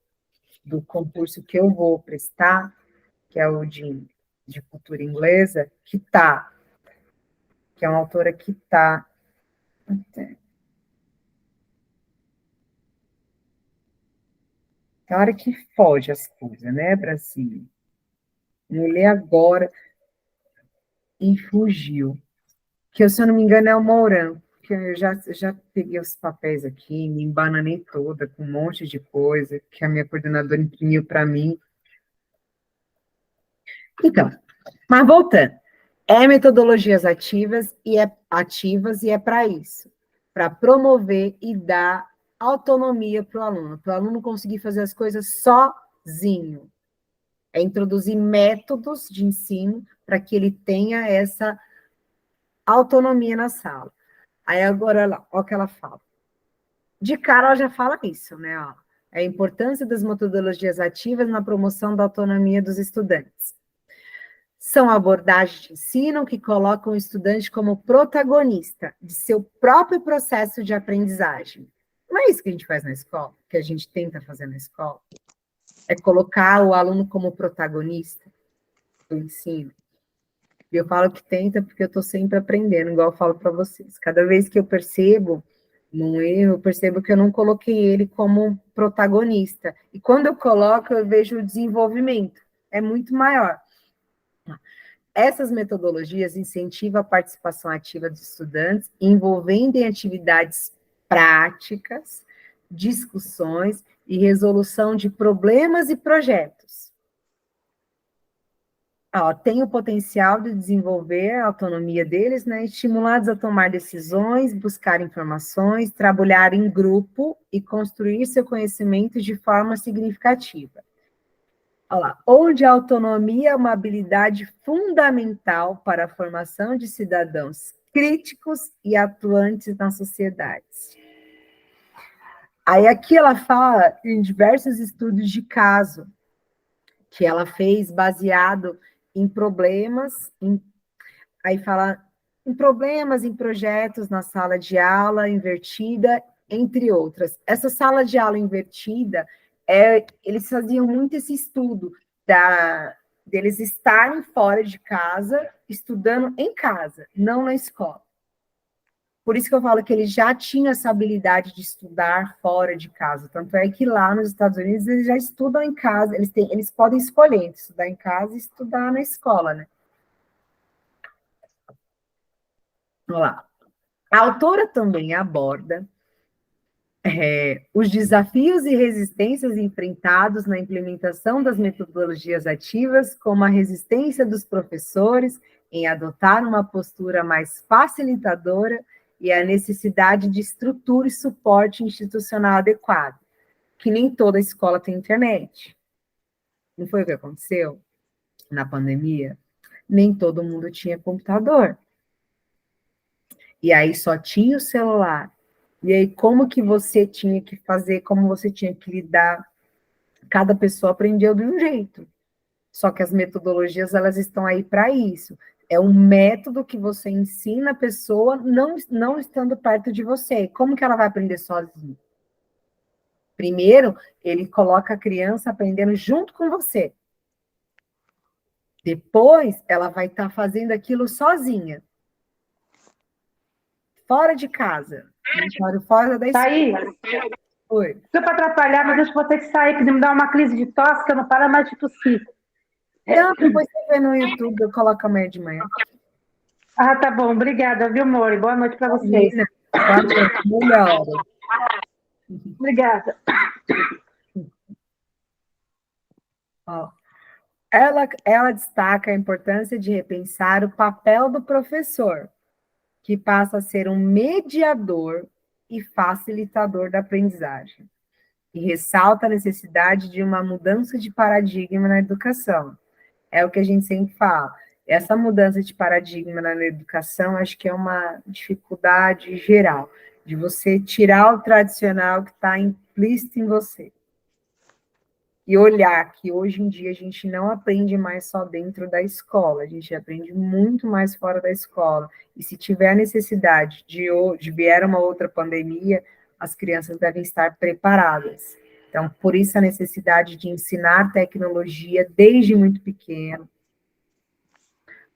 concurso que eu vou prestar, que é o de cultura inglesa, que é uma autora que está... Tem hora que foge as coisas, né, Brasil? Eu li agora e fugiu. Que, se eu não me engano, é o Mourão, que eu já peguei os papéis aqui, me embananei toda, com um monte de coisa, que a minha coordenadora imprimiu para mim. Então, mas voltando, é metodologias ativas e é para isso, para promover e dar autonomia para o aluno conseguir fazer as coisas sozinho. É introduzir métodos de ensino para que ele tenha essa autonomia na sala. Aí agora, olha o que ela fala. De cara, ela já fala isso, né? Ó, a importância das metodologias ativas na promoção da autonomia dos estudantes. São abordagens de ensino que colocam o estudante como protagonista de seu próprio processo de aprendizagem. Não é isso que a gente faz na escola, que a gente tenta fazer na escola? É colocar o aluno como protagonista do ensino. E eu falo que tenta porque eu estou sempre aprendendo, igual eu falo para vocês. Cada vez que eu percebo num erro, eu percebo que eu não coloquei ele como protagonista. E quando eu coloco, eu vejo o desenvolvimento. É muito maior. Essas metodologias incentivam a participação ativa dos estudantes, envolvendo em atividades práticas, discussões e resolução de problemas e projetos. Tem o potencial de desenvolver a autonomia deles, né? Estimulados a tomar decisões, buscar informações, trabalhar em grupo e construir seu conhecimento de forma significativa. Olha lá, onde a autonomia é uma habilidade fundamental para a formação de cidadãos críticos e atuantes na sociedade. Aí aqui ela fala em diversos estudos de caso que ela fez baseado em problemas, aí fala em problemas, em projetos na sala de aula invertida, entre outras. Essa sala de aula invertida, eles faziam muito esse estudo deles estarem fora de casa, estudando em casa, não na escola. Por isso que eu falo que eles já tinham essa habilidade de estudar fora de casa. Tanto é que lá nos Estados Unidos eles já estudam em casa, eles podem escolher entre estudar em casa e estudar na escola, né? Vamos lá. A autora também aborda os desafios e resistências enfrentados na implementação das metodologias ativas, como a resistência dos professores em adotar uma postura mais facilitadora e a necessidade de estrutura e suporte institucional adequado, que nem toda escola tem internet. Não foi o que aconteceu na pandemia? Nem todo mundo tinha computador. E aí só tinha o celular. E aí como que você tinha que fazer, como você tinha que lidar? Cada pessoa aprendeu de um jeito. Só que as metodologias, elas estão aí para isso. É um método que você ensina a pessoa não estando perto de você. Como que ela vai aprender sozinha? Primeiro, ele coloca a criança aprendendo junto com você. Depois, ela vai estar fazendo aquilo sozinha. Fora de casa. Comentário fora da escola. Thaís, Oi. desculpa atrapalhar, mas eu vou ter que sair, que me dá uma crise de tosse, que eu não paro mais de tossir. Então, depois você vê no YouTube, eu coloco amanhã de manhã. Ah, tá bom. Obrigada, viu, Mori? Boa noite para vocês. Imagina, boa noite, melhora. Obrigada. Ó, ela destaca a importância de repensar o papel do professor, que passa a ser um mediador e facilitador da aprendizagem. E ressalta a necessidade de uma mudança de paradigma na educação. É o que a gente sempre fala. Essa mudança de paradigma na educação, acho que é uma dificuldade geral, de você tirar o tradicional que está implícito em você. E olhar que hoje em dia a gente não aprende mais só dentro da escola, a gente aprende muito mais fora da escola. E se tiver a necessidade de vier uma outra pandemia, as crianças devem estar preparadas. Então, por isso a necessidade de ensinar tecnologia desde muito pequeno.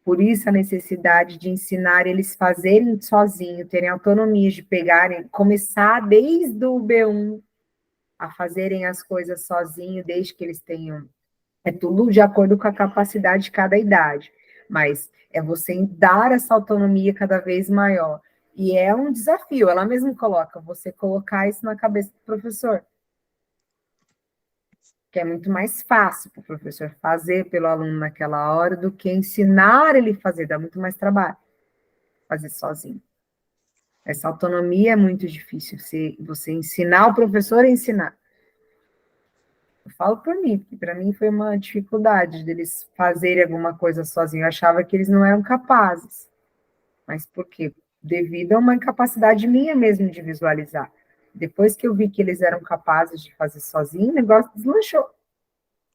Por isso a necessidade de ensinar eles fazerem sozinhos, terem autonomia de pegarem, começar desde o B1 a fazerem as coisas sozinhos, desde que eles tenham. É tudo de acordo com a capacidade de cada idade, mas é você dar essa autonomia cada vez maior. E é um desafio, ela mesma coloca, você colocar isso na cabeça do professor. Que é muito mais fácil para o professor fazer pelo aluno naquela hora do que ensinar ele a fazer, dá muito mais trabalho fazer sozinho. Essa autonomia é muito difícil, você ensinar o professor a ensinar. Eu falo por mim, porque para mim foi uma dificuldade deles fazerem alguma coisa sozinhos. Eu achava que eles não eram capazes. Mas por quê? Devido a uma incapacidade minha mesmo de visualizar. Depois que eu vi que eles eram capazes de fazer sozinho, o negócio deslanchou.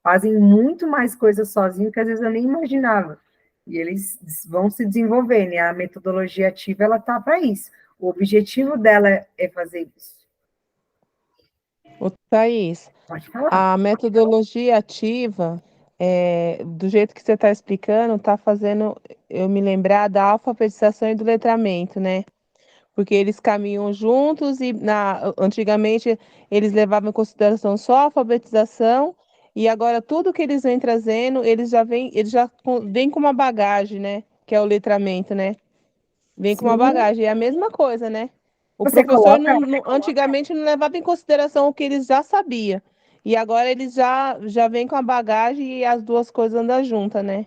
Fazem muito mais coisas sozinhos que às vezes eu nem imaginava. E eles vão se desenvolvendo. E a metodologia ativa, ela tá para isso. O objetivo dela é fazer isso. Ô, Thaís, Pode falar. a metodologia ativa, do jeito que você está explicando, está fazendo eu me lembrar da alfabetização e do letramento, né? Porque eles caminham juntos e antigamente eles levavam em consideração só a alfabetização e agora tudo que eles vêm trazendo, eles já vêm com uma bagagem, né? Que é o letramento, né? Vem com uma Sim. bagagem. É a mesma coisa, né? O Você professor coloca. antigamente não levava em consideração o que eles já sabiam. E agora eles já vêm com a bagagem e as duas coisas andam juntas, né?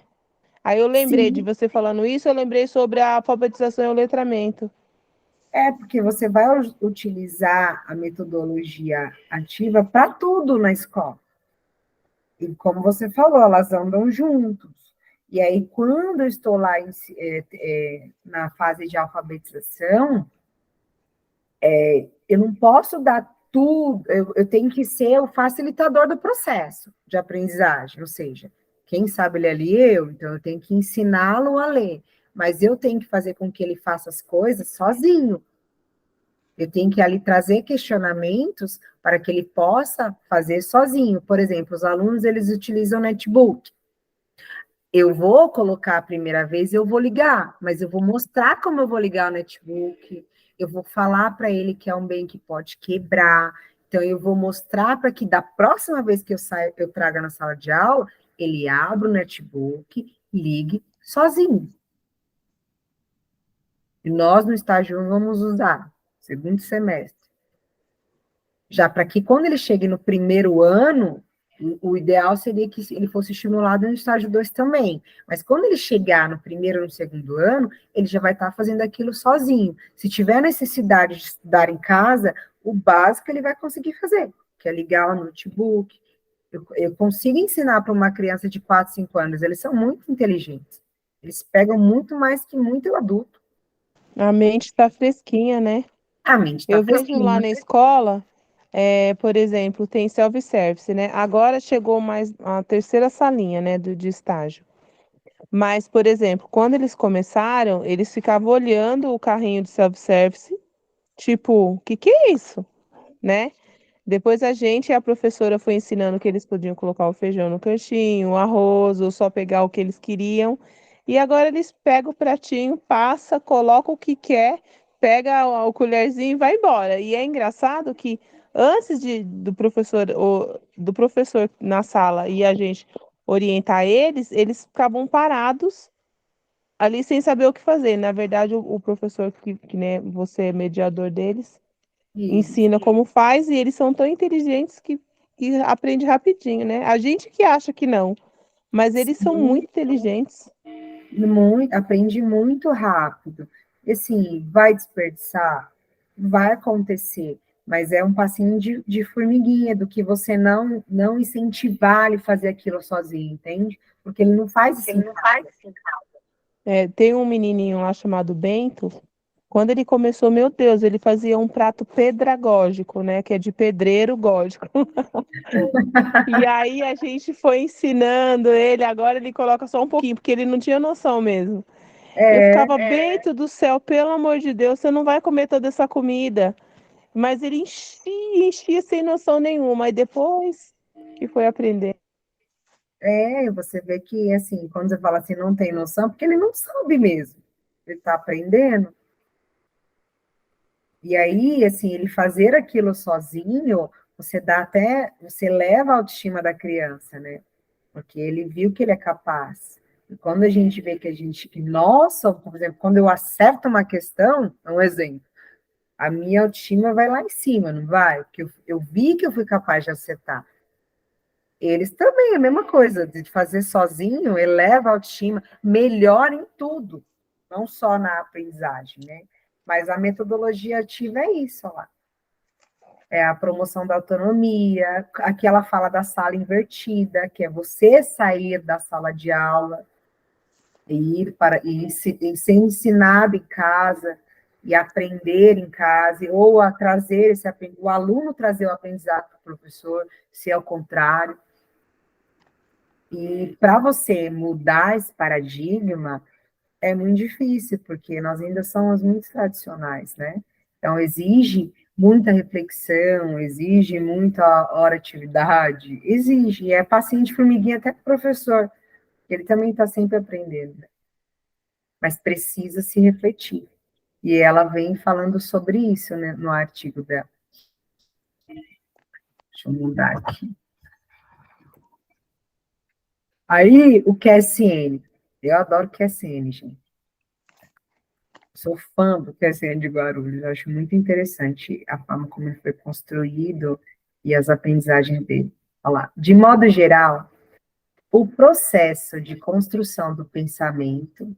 Aí eu lembrei de Sim. você falando isso, eu lembrei sobre a alfabetização e o letramento. É, porque você vai utilizar a metodologia ativa para tudo na escola. E como você falou, elas andam juntos. E aí, quando eu estou lá na fase de alfabetização, eu não posso dar tudo, eu tenho que ser o facilitador do processo de aprendizagem, ou seja, quem sabe ler ali então eu tenho que ensiná-lo a ler, mas eu tenho que fazer com que ele faça as coisas sozinho. Eu tenho que ali trazer questionamentos para que ele possa fazer sozinho. Por exemplo, os alunos, eles utilizam netbook. Eu vou colocar a primeira vez, eu vou ligar, mas eu vou mostrar como eu vou ligar o netbook, eu vou falar para ele que é um bem que pode quebrar, então eu vou mostrar para que da próxima vez que eu traga na sala de aula, ele abra o netbook, ligue sozinho. E nós, no estágio 1, vamos usar, segundo semestre. Já para que quando ele chegue no primeiro ano, o ideal seria que ele fosse estimulado no estágio 2 também. Mas quando ele chegar no primeiro ou no segundo ano, ele já vai estar fazendo aquilo sozinho. Se tiver necessidade de estudar em casa, o básico ele vai conseguir fazer, que é ligar o notebook. Eu consigo ensinar para uma criança de 4, 5 anos, eles são muito inteligentes. Eles pegam muito mais que muito adulto. A mente está fresquinha, né? A mente está Eu vejo fresquinha. lá na escola, por exemplo, tem self-service, né? Agora chegou mais a terceira salinha, né, de estágio. Mas, por exemplo, quando eles começaram, eles ficavam olhando o carrinho de self-service, tipo, o que é isso? Né? Depois a professora foi ensinando que eles podiam colocar o feijão no cantinho, o arroz, ou só pegar o que eles queriam. E agora eles pegam o pratinho, passa, coloca o que quer pega o colherzinho e vai embora. E é engraçado que antes do professor na sala e a gente orientar eles ficavam parados ali sem saber o que fazer. Na verdade, o professor que né, você é mediador deles, Isso. ensina como faz e eles são tão inteligentes que aprende rapidinho, né? A gente que acha que não, mas eles são muito inteligentes. Muito, aprende muito rápido. E, assim, vai desperdiçar? Vai acontecer, mas é um passinho de formiguinha, do que você não incentivar ele a fazer aquilo sozinho, entende? Porque ele não faz assim. É, tem um menininho lá chamado Bento. Quando ele começou, meu Deus, ele fazia um prato pedragógico, né? Que é de pedreiro gógico. E aí a gente foi ensinando ele, agora ele coloca só um pouquinho, porque ele não tinha noção mesmo. Eu É, ficava, Bento do céu, pelo amor de Deus, você não vai comer toda essa comida. Mas ele enchia sem noção nenhuma. E depois que foi aprender. você vê que, assim, quando você fala assim, não tem noção, porque ele não sabe mesmo. Ele está aprendendo. E aí, assim, ele fazer aquilo sozinho, você leva a autoestima da criança, né? Porque ele viu que ele é capaz. E quando a gente vê que nós somos, por exemplo, quando eu acerto uma questão, é um exemplo, a minha autoestima vai lá em cima, não vai? Porque eu vi que eu fui capaz de acertar. Eles também, a mesma coisa, de fazer sozinho, eleva a autoestima, melhora em tudo, não só na aprendizagem, né? Mas a metodologia ativa é isso, ó lá. É a promoção da autonomia, aqui ela fala da sala invertida, que é você sair da sala de aula e ser ensinado em casa e aprender em casa, ou a trazer o aluno trazer o aprendizado para o professor, se é o contrário. E para você mudar esse paradigma, é muito difícil, porque nós ainda somos muito tradicionais, né? Então, exige muita reflexão, exige muita oratividade, exige, e é paciente formiguinha até para o professor, ele também está sempre aprendendo, né? Mas precisa se refletir. E ela vem falando sobre isso, né, no artigo dela. Deixa eu mudar aqui. Aí, o QSN. Eu adoro QSN, gente. Sou fã do QSN de Guarulhos, eu acho muito interessante a forma como ele foi construído e as aprendizagens dele. Olha lá. De modo geral, o processo de construção do pensamento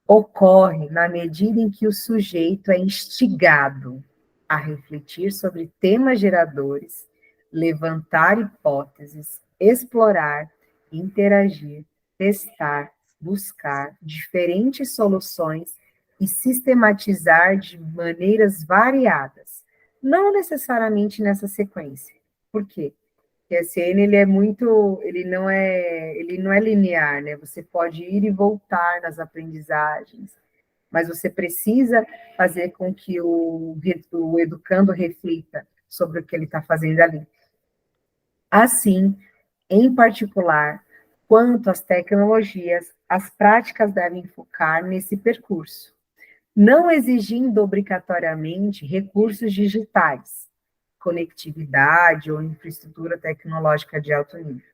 ocorre na medida em que o sujeito é instigado a refletir sobre temas geradores, levantar hipóteses, explorar, interagir, testar, buscar diferentes soluções e sistematizar de maneiras variadas, não necessariamente nessa sequência. Por quê? Porque a SN, ele não é linear, né? Você pode ir e voltar nas aprendizagens, mas você precisa fazer com que o educando reflita sobre o que ele está fazendo ali. Assim, em particular, quanto às tecnologias, as práticas devem focar nesse percurso, não exigindo obrigatoriamente recursos digitais, conectividade ou infraestrutura tecnológica de alto nível.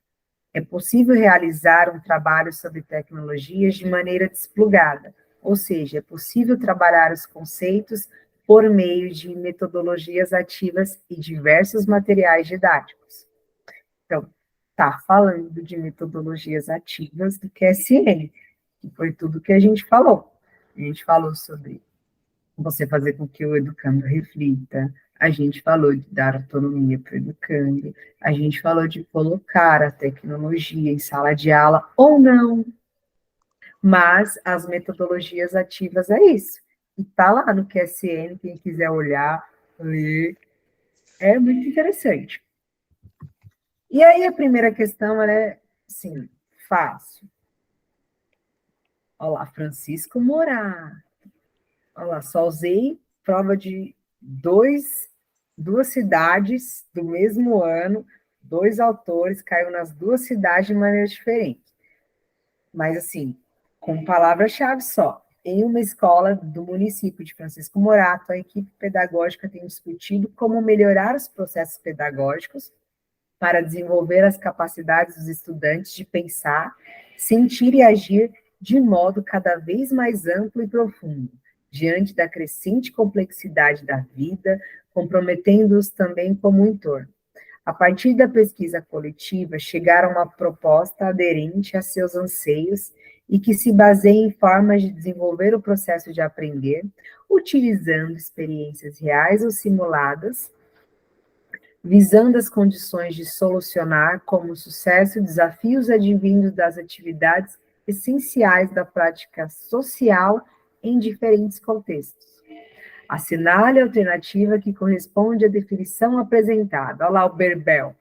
É possível realizar um trabalho sobre tecnologias de maneira desplugada, ou seja, é possível trabalhar os conceitos por meio de metodologias ativas e diversos materiais didáticos. Então, está falando de metodologias ativas do QSN, que foi tudo que a gente falou. A gente falou sobre você fazer com que o educando reflita, a gente falou de dar autonomia para o educando, a gente falou de colocar a tecnologia em sala de aula ou não, mas as metodologias ativas é isso. E está lá no QSN, quem quiser olhar, ler, é muito interessante. E aí a primeira questão é, sim, fácil. Olha lá, Francisco Morato. Olha lá, só usei prova de duas cidades do mesmo ano, 2 autores, caiu nas 2 cidades de maneira diferente. Mas, assim, com palavra-chave só. Em uma escola do município de Francisco Morato, a equipe pedagógica tem discutido como melhorar os processos pedagógicos para desenvolver as capacidades dos estudantes de pensar, sentir e agir de modo cada vez mais amplo e profundo, diante da crescente complexidade da vida, comprometendo-os também como entorno. A partir da pesquisa coletiva, chegaram a uma proposta aderente a seus anseios e que se baseia em formas de desenvolver o processo de aprender, utilizando experiências reais ou simuladas, visando as condições de solucionar como sucesso desafios advindos das atividades essenciais da prática social em diferentes contextos. Assinale a alternativa que corresponde à definição apresentada. Olha lá o Berbel.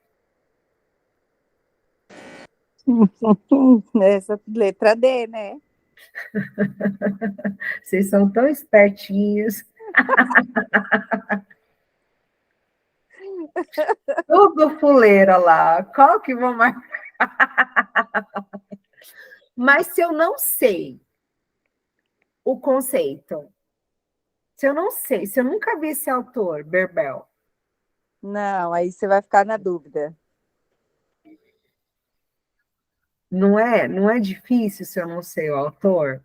Essa letra D, né? Vocês são tão espertinhos. Tudo fuleiro lá. Qual que vou marcar? Mas se eu não sei o conceito, se eu não sei, se eu nunca vi esse autor, Berbel, Não, aí você vai ficar na dúvida. não é difícil se eu não sei o autor?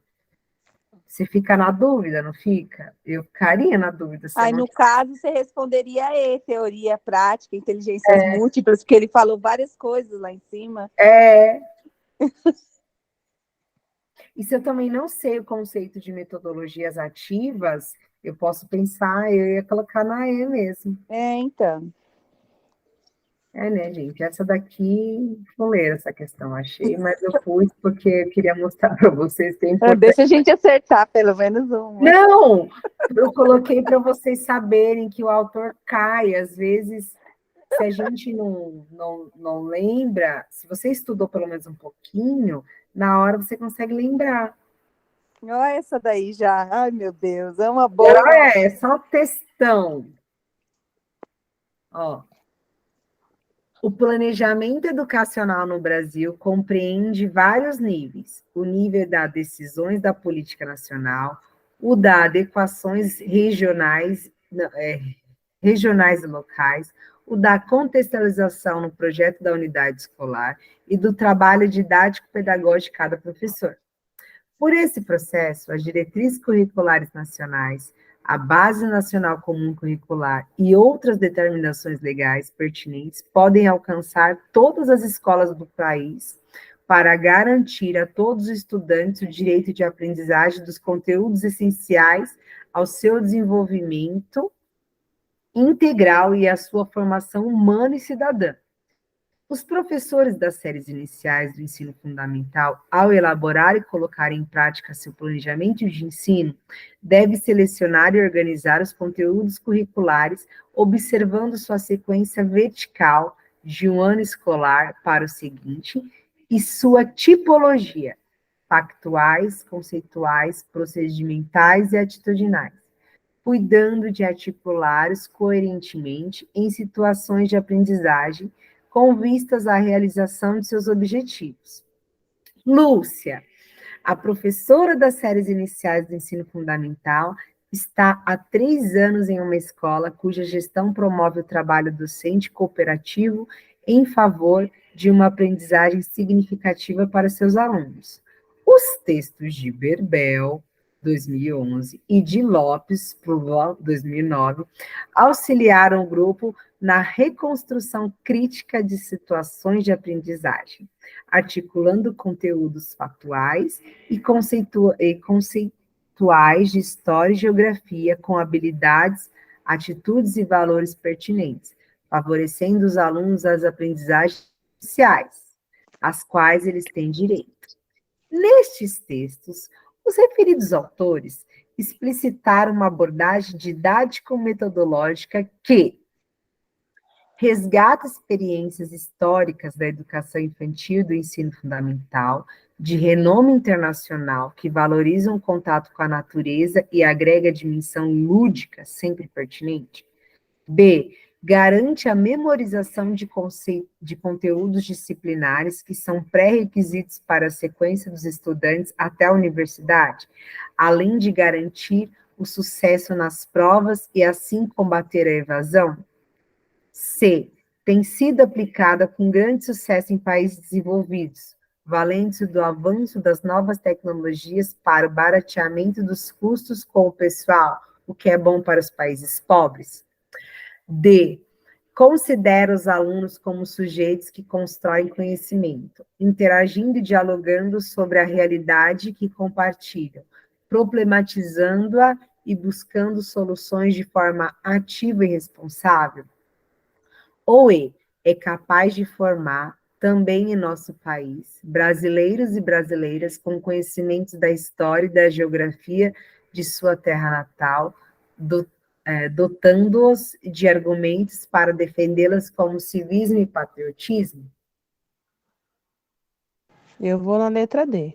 Você fica na dúvida, não fica? Eu ficaria na dúvida. Aí, no caso, você responderia E, teoria prática, inteligências múltiplas, porque ele falou várias coisas lá em cima. E se eu também não sei o conceito de metodologias ativas, eu posso pensar, eu ia colocar na E mesmo. Então. Né, gente? Essa daqui, vou ler essa questão, achei, mas eu pus porque eu queria mostrar para vocês que é importante. Deixa a gente acertar pelo menos uma. Não! Eu coloquei para vocês saberem que o autor cai, às vezes, se a gente não lembra, se você estudou pelo menos um pouquinho, na hora você consegue lembrar. Olha essa daí já. Ai, meu Deus, é uma boa. É só textão. Ó. O planejamento educacional no Brasil compreende vários níveis. O nível das decisões da política nacional, o da adequações regionais e locais, o da contextualização no projeto da unidade escolar e do trabalho didático-pedagógico de cada professor. Por esse processo, as diretrizes curriculares nacionais, a Base Nacional Comum Curricular e outras determinações legais pertinentes podem alcançar todas as escolas do país para garantir a todos os estudantes o direito de aprendizagem dos conteúdos essenciais ao seu desenvolvimento integral e à sua formação humana e cidadã. Os professores das séries iniciais do ensino fundamental, ao elaborar e colocar em prática seu planejamento de ensino, devem selecionar e organizar os conteúdos curriculares, observando sua sequência vertical de um ano escolar para o seguinte e sua tipologia, factuais, conceituais, procedimentais e atitudinais, cuidando de articulá-los coerentemente em situações de aprendizagem com vistas à realização de seus objetivos. Lúcia, a professora das séries iniciais do ensino fundamental, está há 3 anos em uma escola cuja gestão promove o trabalho docente cooperativo em favor de uma aprendizagem significativa para seus alunos. Os textos de Berbel, 2011, e de Lopes, 2009, auxiliaram o grupo na reconstrução crítica de situações de aprendizagem, articulando conteúdos factuais e conceituais de história e geografia com habilidades, atitudes e valores pertinentes, favorecendo os alunos às aprendizagens iniciais, às quais eles têm direito. Nestes textos, os referidos autores explicitaram uma abordagem didático-metodológica que resgata experiências históricas da educação infantil e do ensino fundamental, de renome internacional, que valorizam o contato com a natureza e agrega dimensão lúdica, sempre pertinente. B. garante a memorização de conteúdos disciplinares que são pré-requisitos para a sequência dos estudantes até a universidade, além de garantir o sucesso nas provas e assim combater a evasão. C. Tem sido aplicada com grande sucesso em países desenvolvidos, valendo-se do avanço das novas tecnologias para o barateamento dos custos com o pessoal, o que é bom para os países pobres. D. Considera os alunos como sujeitos que constroem conhecimento, interagindo e dialogando sobre a realidade que compartilham, problematizando-a e buscando soluções de forma ativa e responsável. Ou E. É capaz de formar, também em nosso país, brasileiros e brasileiras com conhecimentos da história e da geografia de sua terra natal, dotando-os de argumentos para defendê-las como civismo e patriotismo? Eu vou na letra D.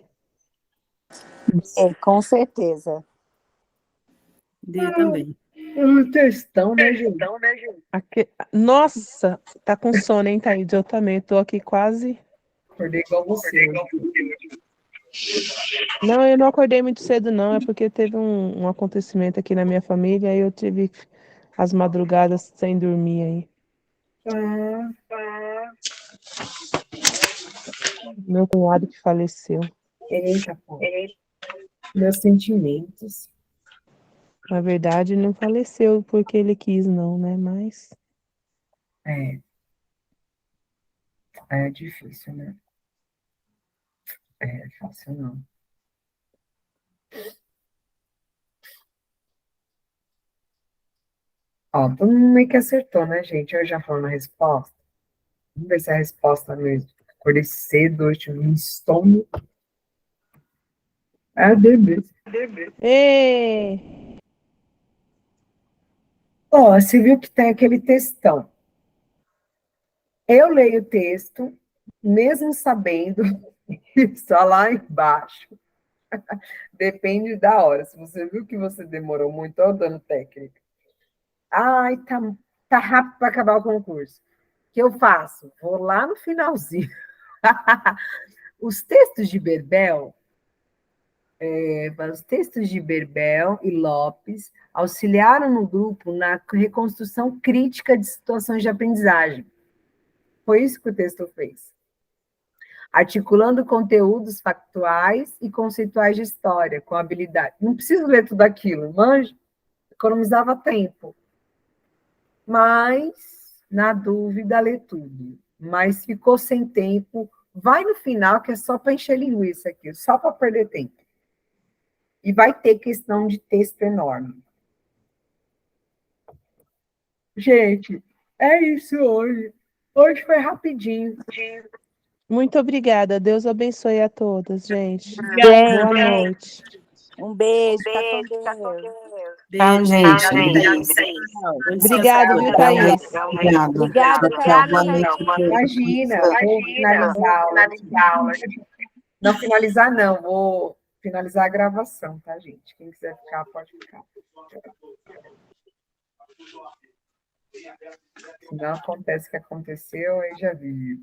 Com certeza. D também. É um textão, né, gente? Nossa, tá com sono, hein, Thaís? Eu também tô aqui quase. Acordei igual você. Não, eu não acordei muito cedo, não. É porque teve um acontecimento aqui na minha família e eu tive as madrugadas sem dormir aí. Meu cunhado que faleceu. Eita, pô. Meus sentimentos. Na verdade, não faleceu porque ele quis, não, né? Mas É difícil, né? É fácil, não. Ó, todo mundo meio que acertou, né, gente? Eu já falando a resposta. Vamos ver se é a resposta mesmo. Acordei cedo, hoje tive um estômago. É a D mesmo. Ê! Ó, você viu que tem aquele textão. Eu leio o texto, mesmo sabendo, só lá embaixo. Depende da hora. Se você viu que você demorou muito, ó, dando técnica. Ai, tá rápido para acabar o concurso. O que eu faço? Vou lá no finalzinho. Os textos de Berbel, e Lopes auxiliaram no grupo na reconstrução crítica de situações de aprendizagem. Foi isso que o texto fez. Articulando conteúdos factuais e conceituais de história, com habilidade. Não preciso ler tudo aquilo, manja, economizava tempo. Mas, na dúvida, lê tudo. Mas ficou sem tempo, vai no final, que é só para encher linguiça aqui, só para perder tempo. E vai ter questão de texto enorme. Gente, é isso hoje. Hoje foi rapidinho. Muito obrigada. Deus abençoe a todas, gente. Gente, Boa noite. um beijo, fica com Deus. Tchau, gente. Obrigado, viu, Thaís? Obrigada, Thaís. Imagina, vou finalizar a aula. Não finalizar, não. Vou finalizar a gravação, tá, gente? Quem quiser ficar, pode ficar. Se não acontece o que aconteceu, aí já vi.